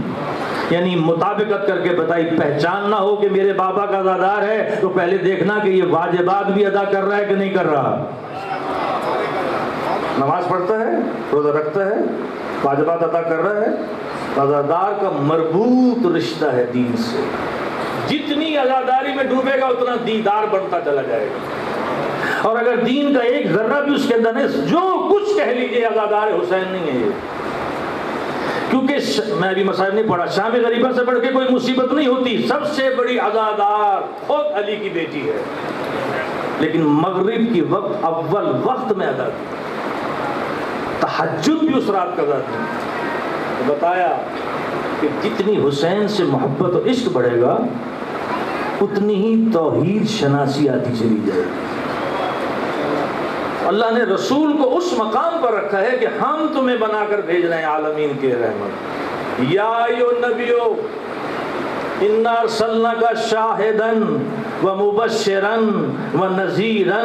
یعنی مطابقت کر کے بتائی۔ پہچان نہ ہو کہ میرے بابا کا عزادار ہے تو پہلے دیکھنا کہ یہ واجبات بھی ادا کر رہا ہے کہ نہیں کر رہا، نماز پڑھتا ہے، روزہ رکھتا ہے، واجبات ادا کر رہا ہے۔ عزادار کا مربوط رشتہ ہے دین سے، جتنی عزاداری میں ڈوبے گا اتنا دیندار بنتا چلا جائے گا، اور اگر دین کا ایک ذرہ بھی اس کے اندر نہیں، جو کچھ کہہ لیجیے عزادار حسین نہیں ہے یہ۔ کیونکہ میں ابھی مسائل نہیں پڑھا، شام غریبہ سے بڑھ کے کوئی مصیبت نہیں ہوتی، سب سے بڑی عزادار خود علی کی بیٹی ہے، لیکن مغرب کی وقت اول وقت میں ادا کی، تہجد بھی اس رات کا ادا کی۔ بتایا کہ جتنی حسین سے محبت و عشق بڑھے گا اتنی ہی توحید شناسی آتی چلی جائے گی۔ اللہ نے رسول کو اس مقام پر رکھا ہے کہ ہم تمہیں بنا کر بھیج رہے ہیں عالمین کے رحمت۔ یا ایھا النبیو انا ارسلناک شاہدا ومبشرا ونذیرا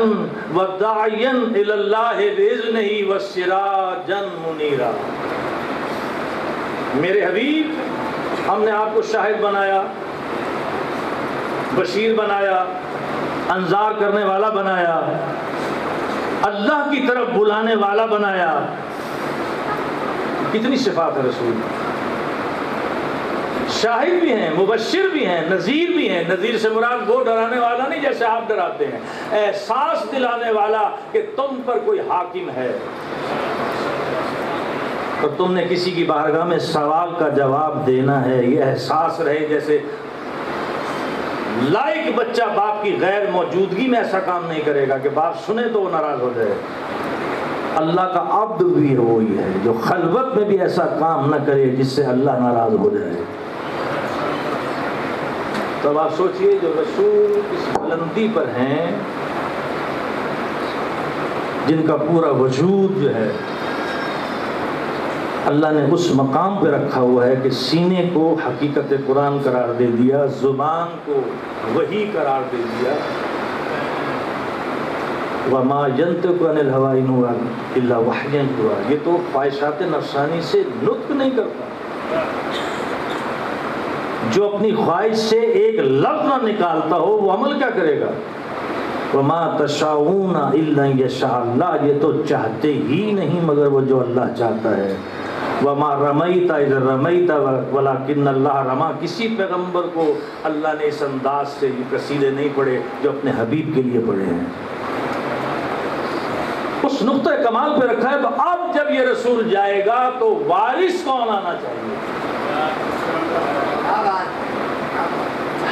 وداعیا الی اللہ باذنہ وسراجا منیرا۔ میرے حبیب، ہم نے آپ کو شاہد بنایا، بشیر بنایا، انذار کرنے والا بنایا، اللہ کی طرف بلانے والا بنایا۔ کتنی صفات ہے رسول، شاہد بھی ہیں، مبشر بھی ہیں، نذیر بھی ہیں۔ نذیر سے مراد وہ ڈرانے والا نہیں جیسے آپ ڈراتے ہیں، احساس دلانے والا کہ تم پر کوئی حاکم ہے اور تم نے کسی کی بارگاہ میں سوال کا جواب دینا ہے، یہ احساس رہے۔ جیسے لائق بچہ باپ کی غیر موجودگی میں ایسا کام نہیں کرے گا کہ باپ سنے تو وہ ناراض ہو جائے، اللہ کا عبد بھی وہی ہے جو خلوت میں بھی ایسا کام نہ کرے جس سے اللہ ناراض ہو جائے. تو آپ سوچئے جو رسول اس بلندی پر ہیں، جن کا پورا وجود جو ہے اللہ نے اس مقام پہ رکھا ہوا ہے کہ سینے کو حقیقت قرآن قرار دے دیا، زبان کو وحی قرار دے دیا. وَمَا يَنْطِقُ عَنِ الْهَوَىٰ إِنْ هُوَ إِلَّا وَحْيٌ يُوحَىٰ، یہ تو خواہشات نفسانی سے نطق نہیں کرتا. جو اپنی خواہش سے ایک لفظ نہ نکالتا ہو وہ عمل کیا کرے گا؟ وَمَا تَشَاءُونَ إِلَّا أَن يَشَاءَ اللَّهُ، یہ تو چاہتے ہی نہیں مگر وہ جو اللہ چاہتا ہے. وَمَا رَمَيْتَ إِذْ رَمَيْتَ وَلَٰكِنَّ اللَّهَ رَمَىٰ، کسی پیغمبر کو اللہ نے اس انداز سے یہ قصیدے نہیں پڑھے جو اپنے حبیب کے لیے پڑھے ہیں. اس نقطہ کمال پہ رکھا ہے. تو اب جب یہ رسول جائے گا تو وارث کون آنا چاہیے؟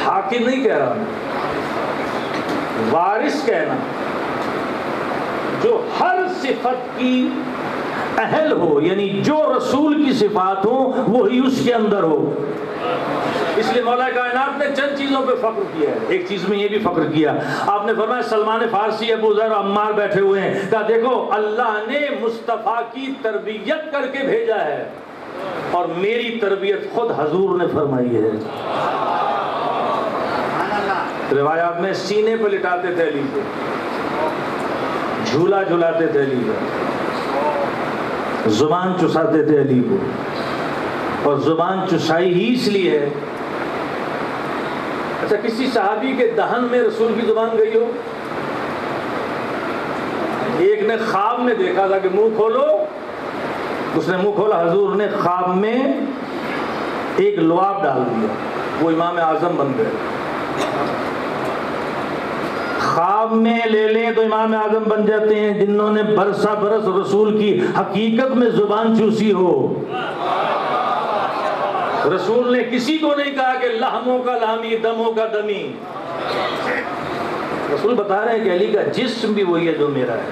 حاکم نہیں کہہ رہا ہوں، وارث کہنا، جو ہر صفت کی اہل ہو، یعنی جو رسول کی صفات ہو وہی اس کے اندر ہو. اس لیے مولا کائنات نے چند چیزوں پہ فخر کیا ہے. ایک چیز میں یہ بھی فخر کیا، آپ نے فرمایا سلمان فارسی، ابو ذر، عمار بیٹھے ہوئے ہیں، کہا دیکھو اللہ نے مصطفیٰ کی تربیت کر کے بھیجا ہے اور میری تربیت خود حضور نے فرمائی ہے. روایات میں سینے پہ لٹاتے تھے علی کو، جھولا جھلاتے تھے علی کو، زبان چساتے تھے علی کو. اور زبان چسائی ہی اس لیے ہے، اچھا کسی صحابی کے دہن میں رسول کی زبان گئی ہو؟ ایک نے خواب میں دیکھا تھا کہ منہ کھولو، اس نے منہ کھولا، حضور نے خواب میں ایک لعاب ڈال دیا، وہ امام اعظم بن گئے. خواب میں لے لیں تو امام اعظم بن جاتے ہیں جنہوں نے برسا برس رسول کی حقیقت میں زبان چوسی ہو. رسول نے کسی کو نہیں کہا کہ لحموں کا لامی، دموں کا دمی. رسول بتا رہے ہیں کہ علی کا جسم بھی وہی ہے جو میرا ہے،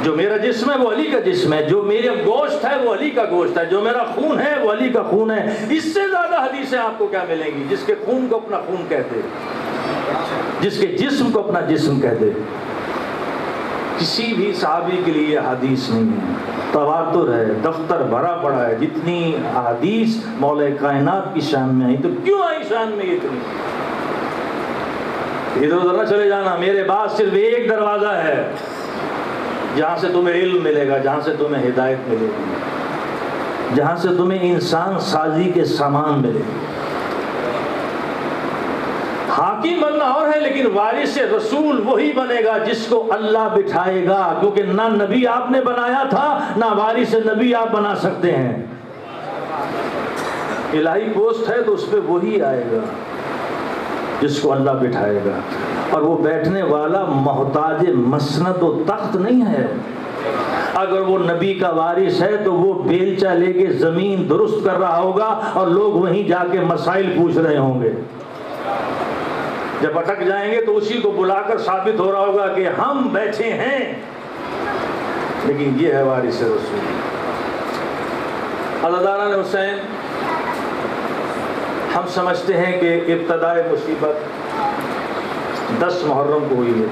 جو میرا جسم ہے وہ علی کا جسم ہے، جو میرا گوشت ہے وہ علی کا گوشت ہے، جو میرا خون ہے وہ علی کا خون ہے. اس سے زیادہ حدیثیں آپ کو کیا ملیں گی؟ جس کے خون کو اپنا خون کہتے، جس کے جسم کو اپنا جسم کہتے. کسی بھی صحابی کے لیے حدیث نہیں ہے، تواتر ہے، دفتر بھرا پڑا ہے. جتنی احادیث مولا کائنات کی شان میں آئی تو کیوں آئی شان میں اتنی؟ ادھر ادھر نہ چلے جانا. میرے بعد صرف ایک دروازہ ہے جہاں سے تمہیں علم ملے گا، جہاں سے تمہیں ہدایت ملے گی، جہاں سے تمہیں انسان سازی کے سامان ملے گا. حاکم بننا اور ہے، لیکن وارث رسول وہی بنے گا جس کو اللہ بٹھائے گا، کیونکہ نہ نبی آپ نے بنایا تھا نہ وارث نبی آپ بنا سکتے ہیں. الہی پوسٹ ہے تو اس پہ وہی آئے گا جس کو اللہ بٹھائے گا. اور وہ بیٹھنے والا محتاج مسند و تخت نہیں ہے. اگر وہ نبی کا وارث ہے تو وہ بیلچہ لے کے زمین درست کر رہا ہوگا اور لوگ وہیں جا کے مسائل پوچھ رہے ہوں گے. جب اٹک جائیں گے تو اسی کو بلا کر ثابت ہو رہا ہوگا کہ ہم بیٹھے ہیں، لیکن یہ ہے وارث رسول. حضرت حسین، ہم سمجھتے ہیں کہ ابتدائے مصیبت 10 محرم کو ہوئی ہے،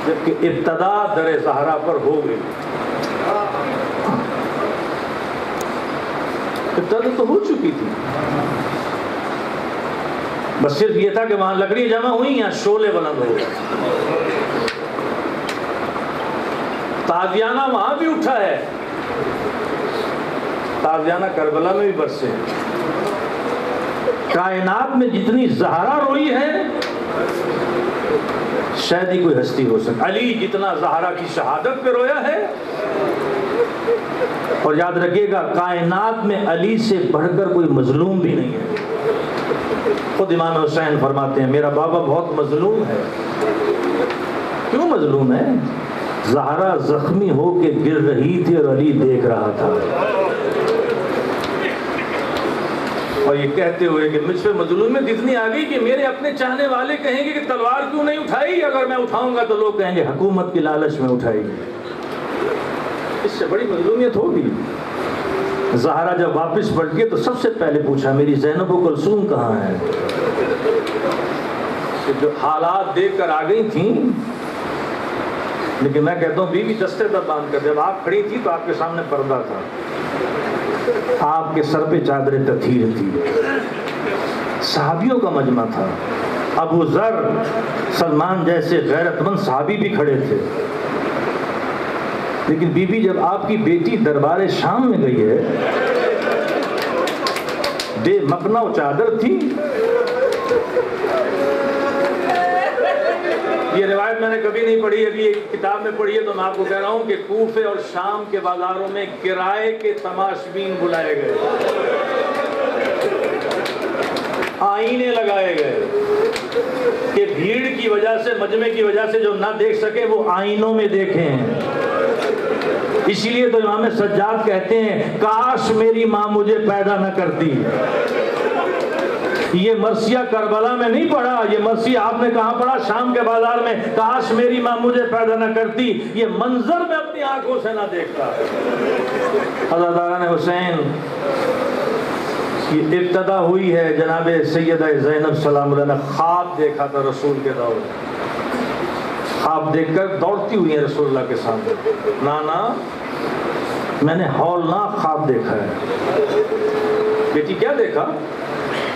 جبکہ ابتدا در زہرا پر ہو گئی. ابتدا تو ہو چکی تھی، بس صرف یہ تھا کہ وہاں لکڑی جمع ہوئی یا شعلے بلند ہو گئے. تازیانہ وہاں بھی اٹھا ہے، تازیانہ کربلا میں بھی برسے. کائنات میں جتنی زہرا روئی ہے شاید ہی کوئی ہستی ہو سکے. علی جتنا زہرا کی شہادت پہ رویا ہے، اور یاد رکھیے گا کائنات میں علی سے بڑھ کر کوئی مظلوم بھی نہیں ہے. خود امام حسین فرماتے ہیں میرا بابا بہت مظلوم ہے. کیوں مظلوم ہے؟ زہرا زخمی ہو کے گر رہی تھی اور علی دیکھ رہا تھا. اور یہ کہتے ہوئے کہ مجھ پہ مظلومیت اتنی آ گئی کہ میرے اپنے چاہنے والے کہیں گے کہ تلوار کیوں نہیں اٹھائی، اگر میں اٹھاؤں گا تو لوگ کہیں گے حکومت کی لالچ میں اٹھائی۔ اس سے بڑی مظلومیت ہوگی۔ زہرا جب واپس پلٹ گئی تو سب سے پہلے پوچھا میری زینب و کلثوم کہاں ہے؟ جو حالات دیکھ کر آ گئی تھیں، لیکن میں کہتا ہوں بیوی دستے در باندھ کر، جب آپ کھڑی تھی تو آپ کے سامنے پردہ تھا، آپ کے سر پہ چادر تطہیر تھی، صحابیوں کا مجمع تھا، ابو ذر، سلمان جیسے غیرت مند صحابی بھی کھڑے تھے، لیکن بی بی جب آپ کی بیٹی دربار شام میں گئی ہے، بے مکنا و چادر تھی۔ یہ روایت میں نے کبھی نہیں پڑھی، ابھی ایک کتاب میں پڑھی ہے، تو میں آپ کو کہہ رہا ہوں کہ کوفے اور شام کے بازاروں میں کرائے کے تماشبین بلائے گئے، آئینے لگائے گئے کہ بھیڑ کی وجہ سے، مجمع کی وجہ سے جو نہ دیکھ سکے وہ آئینوں میں دیکھیں۔ اسی لیے تو امام سجاد کہتے ہیں کاش میری ماں مجھے پیدا نہ کرتی۔ یہ مرثیہ کربلا میں نہیں پڑھا، یہ مرثیہ آپ نے کہاں پڑھا؟ شام کے بازار میں، کاش میری ماں مجھے پیدا نہ کرتی، یہ منظر میں اپنی آنکھوں سے نہ دیکھتا۔ حضرت حسین کی ابتدا ہوئی ہے جناب سیدہ زینب سلام اللہ نے خواب دیکھا تھا رسول کے دور میں، خواب دیکھ کر دوڑتی ہوئی ہیں رسول اللہ کے سامنے، نانا میں نے ہولناک خواب دیکھا ہے۔ بیٹی کیا دیکھا؟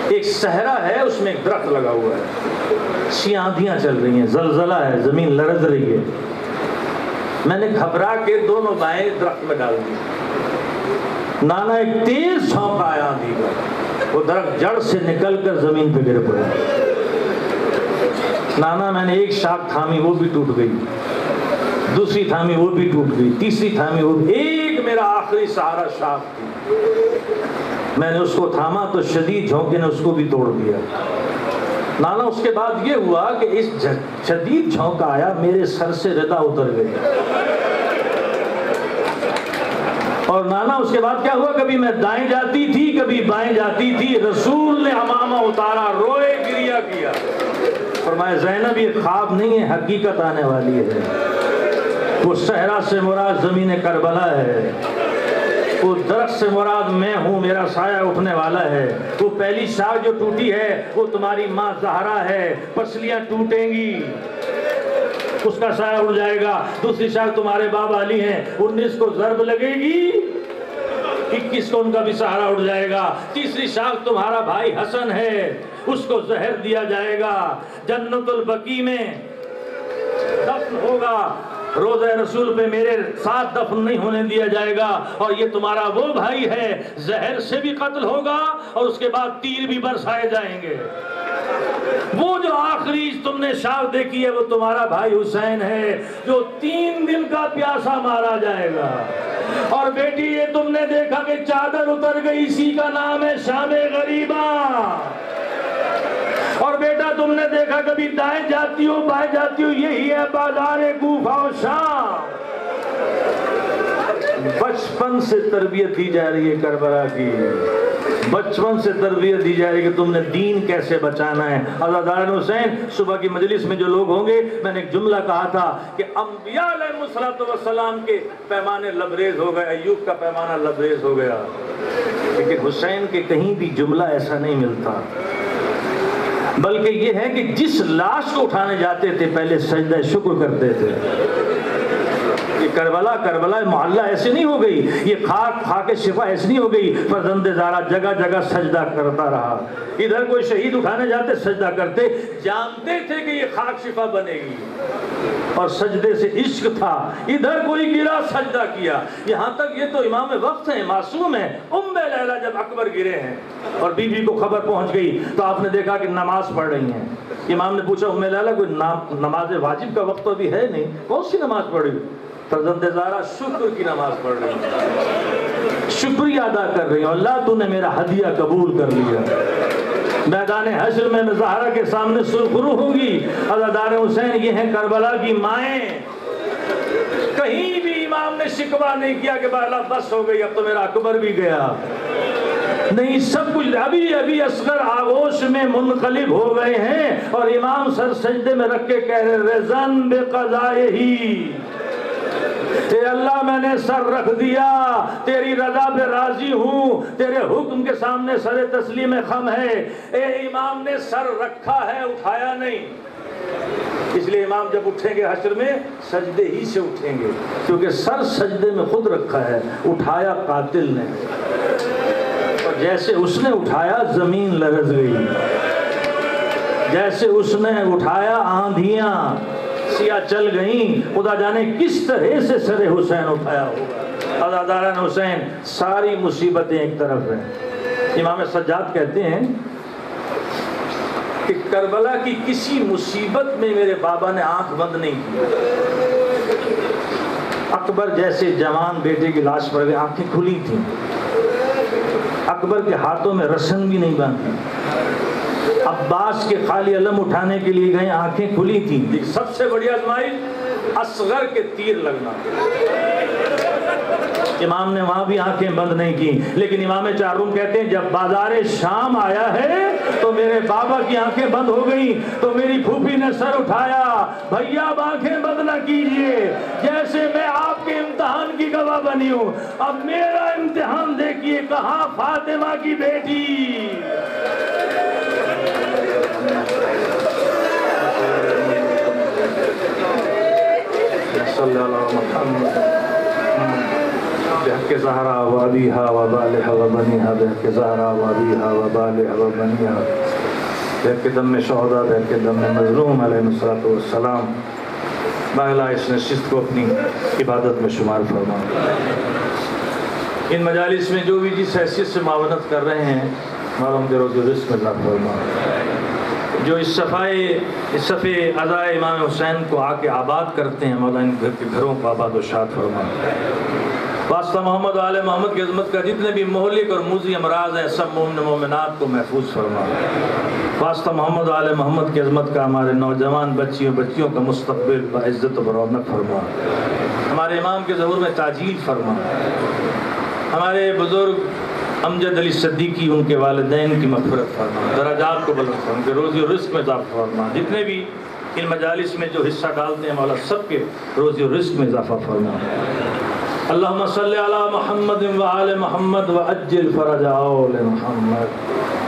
ایک صحرا ہے، اس میں ایک درخت لگا ہوا ہے، آندھیاں چل رہی ہیں، زلزلہ ہے، زمین لرز رہی ہے، میں نے گھبرا کے دونوں بائیں درخت میں ڈال دی، نانا ایک تیز جھونکا آیا آندھی کا، وہ درخت جڑ سے نکل کر زمین پہ گر پڑا، نانا میں نے ایک شاخ تھامی وہ بھی ٹوٹ گئی، دوسری تھامی وہ بھی ٹوٹ گئی، تیسری تھامی وہ بھی، ایک میرا آخری سہارا شاخ تھی، میں نے اس کو تھاما تو شدید جھونکے نے اس کو بھی توڑ دیا۔ نانا اس کے بعد یہ ہوا کہ اس شدید جھونکا آیا، میرے سر سے ردا اتر گئی، اور نانا اس کے بعد کیا ہوا، کبھی میں دائیں جاتی تھی کبھی بائیں جاتی تھی، رسول نے عمامہ اتارا، روئے گریا کیا، فرمایا زینب یہ خواب نہیں ہے، حقیقت آنے والی ہے، وہ صحرا سے مراد زمین کربلا ہے، وہ درخت سے مراد میں ہوں، میرا سایہ اٹھنے والا ہے، وہ پہلی شاخ جو ٹوٹی ہے وہ تمہاری ماں زہرا ہے، پسلیاں ٹوٹیں گی اس کا سایہ اڑ جائے گا، دوسری شاخ تمہارے باب علی ہیں، 19 کو ضرب لگے گی، 21 کو ان کا بھی سہارا اڑ جائے گا، تیسری شاخ تمہارا بھائی حسن ہے، اس کو زہر دیا جائے گا، جنت البقیع میں دفن ہوگا، روضہ رسول پہ میرے ساتھ دفن نہیں ہونے دیا جائے گا، اور یہ تمہارا وہ بھائی ہے، زہر سے بھی قتل ہوگا اور اس کے بعد تیر بھی برسائے جائیں گے، وہ جو آخری تم نے شاخ دیکھی ہے وہ تمہارا بھائی حسین ہے جو 3 دن کا پیاسا مارا جائے گا، اور بیٹی یہ تم نے دیکھا کہ چادر اتر گئی، اسی کا نام ہے شام غریباں، اور بیٹا تم نے دیکھا کبھی دائیں جاتی ہو بائیں جاتی ہو، یہی ہے بازار کوفہ و شام۔ بچپن سے تربیت دی جا رہی ہے کربلا کی، بچپن سے تربیت دی جا رہی ہے کہ تم نے دین کیسے بچانا ہے۔ حضرت حسین صبح کی مجلس میں جو لوگ ہوں گے، میں نے ایک جملہ کہا تھا کہ انبیاء علیہ السلام کے پیمانے لبریز ہو گئے، ایوب کا پیمانہ لبریز ہو گیا، لیکن حسین کے کہیں بھی جملہ ایسا نہیں ملتا، بلکہ یہ ہے کہ جس لاش کو اٹھانے جاتے تھے پہلے سجدہ شکر کرتے تھے۔ یہ کربلا محلہ ایسے نہیں ہو گئی، یہ خاک شفا ایسے نہیں ہو گئی، فرزند زہرا جگہ جگہ سجدہ کرتا رہا، ادھر کوئی شہید اٹھانے جاتے سجدہ کرتے، جانتے تھے کہ یہ خاک شفا بنے گی، اور سجدے سے عشق تھا، ادھر کوئی گرا سجدہ کیا، یہاں تک یہ تو امام وقت ہیں، معصوم ہیں، ام لیلہ جب اکبر گرے ہیں اور بی بی کو خبر پہنچ گئی تو آپ نے دیکھا کہ نماز پڑھ رہی ہیں، امام نے پوچھا ام لیلہ کوئی نماز واجب کا وقت تو ابھی ہے نہیں، کون سی نماز پڑھی؟ فرزند زہرا شکر کی نماز پڑھ رہی ہیں، شکریہ ادا کر رہی ہیں، اللہ تو نے میرا ہدیہ قبول کر لیا، میدان حشر میں زہرا کے سامنے سرخرو ہوں گی۔ حضرت حسین یہ ہیں کربلا کی مائیں، کہیں بھی امام نے شکوہ نہیں کیا کہ اللہ بس ہو گئی اب تو میرا اکبر بھی گیا، نہیں، سب کچھ ابھی اصغر آغوش میں منقلب ہو گئے ہیں اور امام سر سجدے میں رکھ کے کہہ رہے رضن بقضائے ہی، اے اللہ میں نے سر رکھ دیا، تیری رضا پہ راضی ہوں، تیرے حکم کے سامنے سر تسلیم خم ہے۔ اے امام نے سر رکھا ہے، اٹھایا نہیں، اس لیے امام جب اٹھیں گے حشر میں سجدے ہی سے اٹھیں گے، کیونکہ سر سجدے میں خود رکھا ہے، اٹھایا قاتل نے، اور جیسے اس نے اٹھایا زمین لرز گئی، جیسے اس نے اٹھایا آندھیاں سیاہ چل گئیں، خدا جانے کس طرح سے سر حسین اٹھایا ہوگا۔ عزاداران حسین، ساری مصیبتیں ایک طرف ہیں۔ امام سجاد کہتے ہیں کہ کربلا کی کسی مصیبت میں میرے بابا نے آنکھ بند نہیں کی۔ اکبر جیسے جوان بیٹے کی لاش پر گئے، آنکھیں کھلی تھیں، اکبر کے ہاتھوں میں رسن بھی نہیں باندھی۔ عباس کے خالی علم اٹھانے کے لیے گئے، آنکھیں کھلی تھیں۔ سب سے بڑی آزمائش اصغر کے تیر لگنا، امام نے وہاں بھی آنکھیں بند نہیں کی، لیکن امام چاروں کہتے ہیں جب بازار شام آیا ہے تو میرے بابا کی آنکھیں بند ہو گئیں، تو میری پھوپھی نے سر اٹھایا، بھیا اب آنکھیں بند نہ کیجئے، جیسے میں آپ کے امتحان کی گواہ بنی ہوں، اب میرا امتحان دیکھیے، کہاں فاطمہ کی بیٹی۔ صلی اللہ علیہ محمد بحق زہرا و ابیہا و بالہا و بنیہا، بحق زہرا و ابیہا و بالہا و بنیہا، بحق دم شہداء، بحق دم مظلوم علیہ الصلوۃ والسلام۔ باغلا اس نشست کو اپنی عبادت میں شمار فرما۔ ان مجالس میں جو بھی جس حیثیت سے معاونت کر رہے ہیں، معلوم کے روز رزق میں اللہ فرما۔ جو اس صفحے عزائے امام حسین کو آ کے آباد کرتے ہیں، مولا ان گھر کے گھروں کو آباد و شاد فرما۔ واسطہ محمد و آل محمد کی عظمت کا جتنے بھی مہلک اور موذی امراض ہیں، سب مومن مومنات کو محفوظ فرما۔ واسطہ محمد و آل محمد کی عظمت کا ہمارے نوجوان بچیوں کا مستقبل بعزت و برونق فرما۔ ہمارے امام کے ظہور میں تعجیل فرما۔ ہمارے بزرگ امجد علی صدیقی، ان کے والدین کی مغفرت فرما، درجات کو بلند فرما، ان کے روزی و رزق میں اضافہ فرما۔ جتنے بھی ان مجالس میں جو حصہ ڈالتے ہیں مولا، سب کے روزی و رزق میں اضافہ فرما۔ اللہم صلی علی محمد و آل محمد و عجل فرج آل محمد۔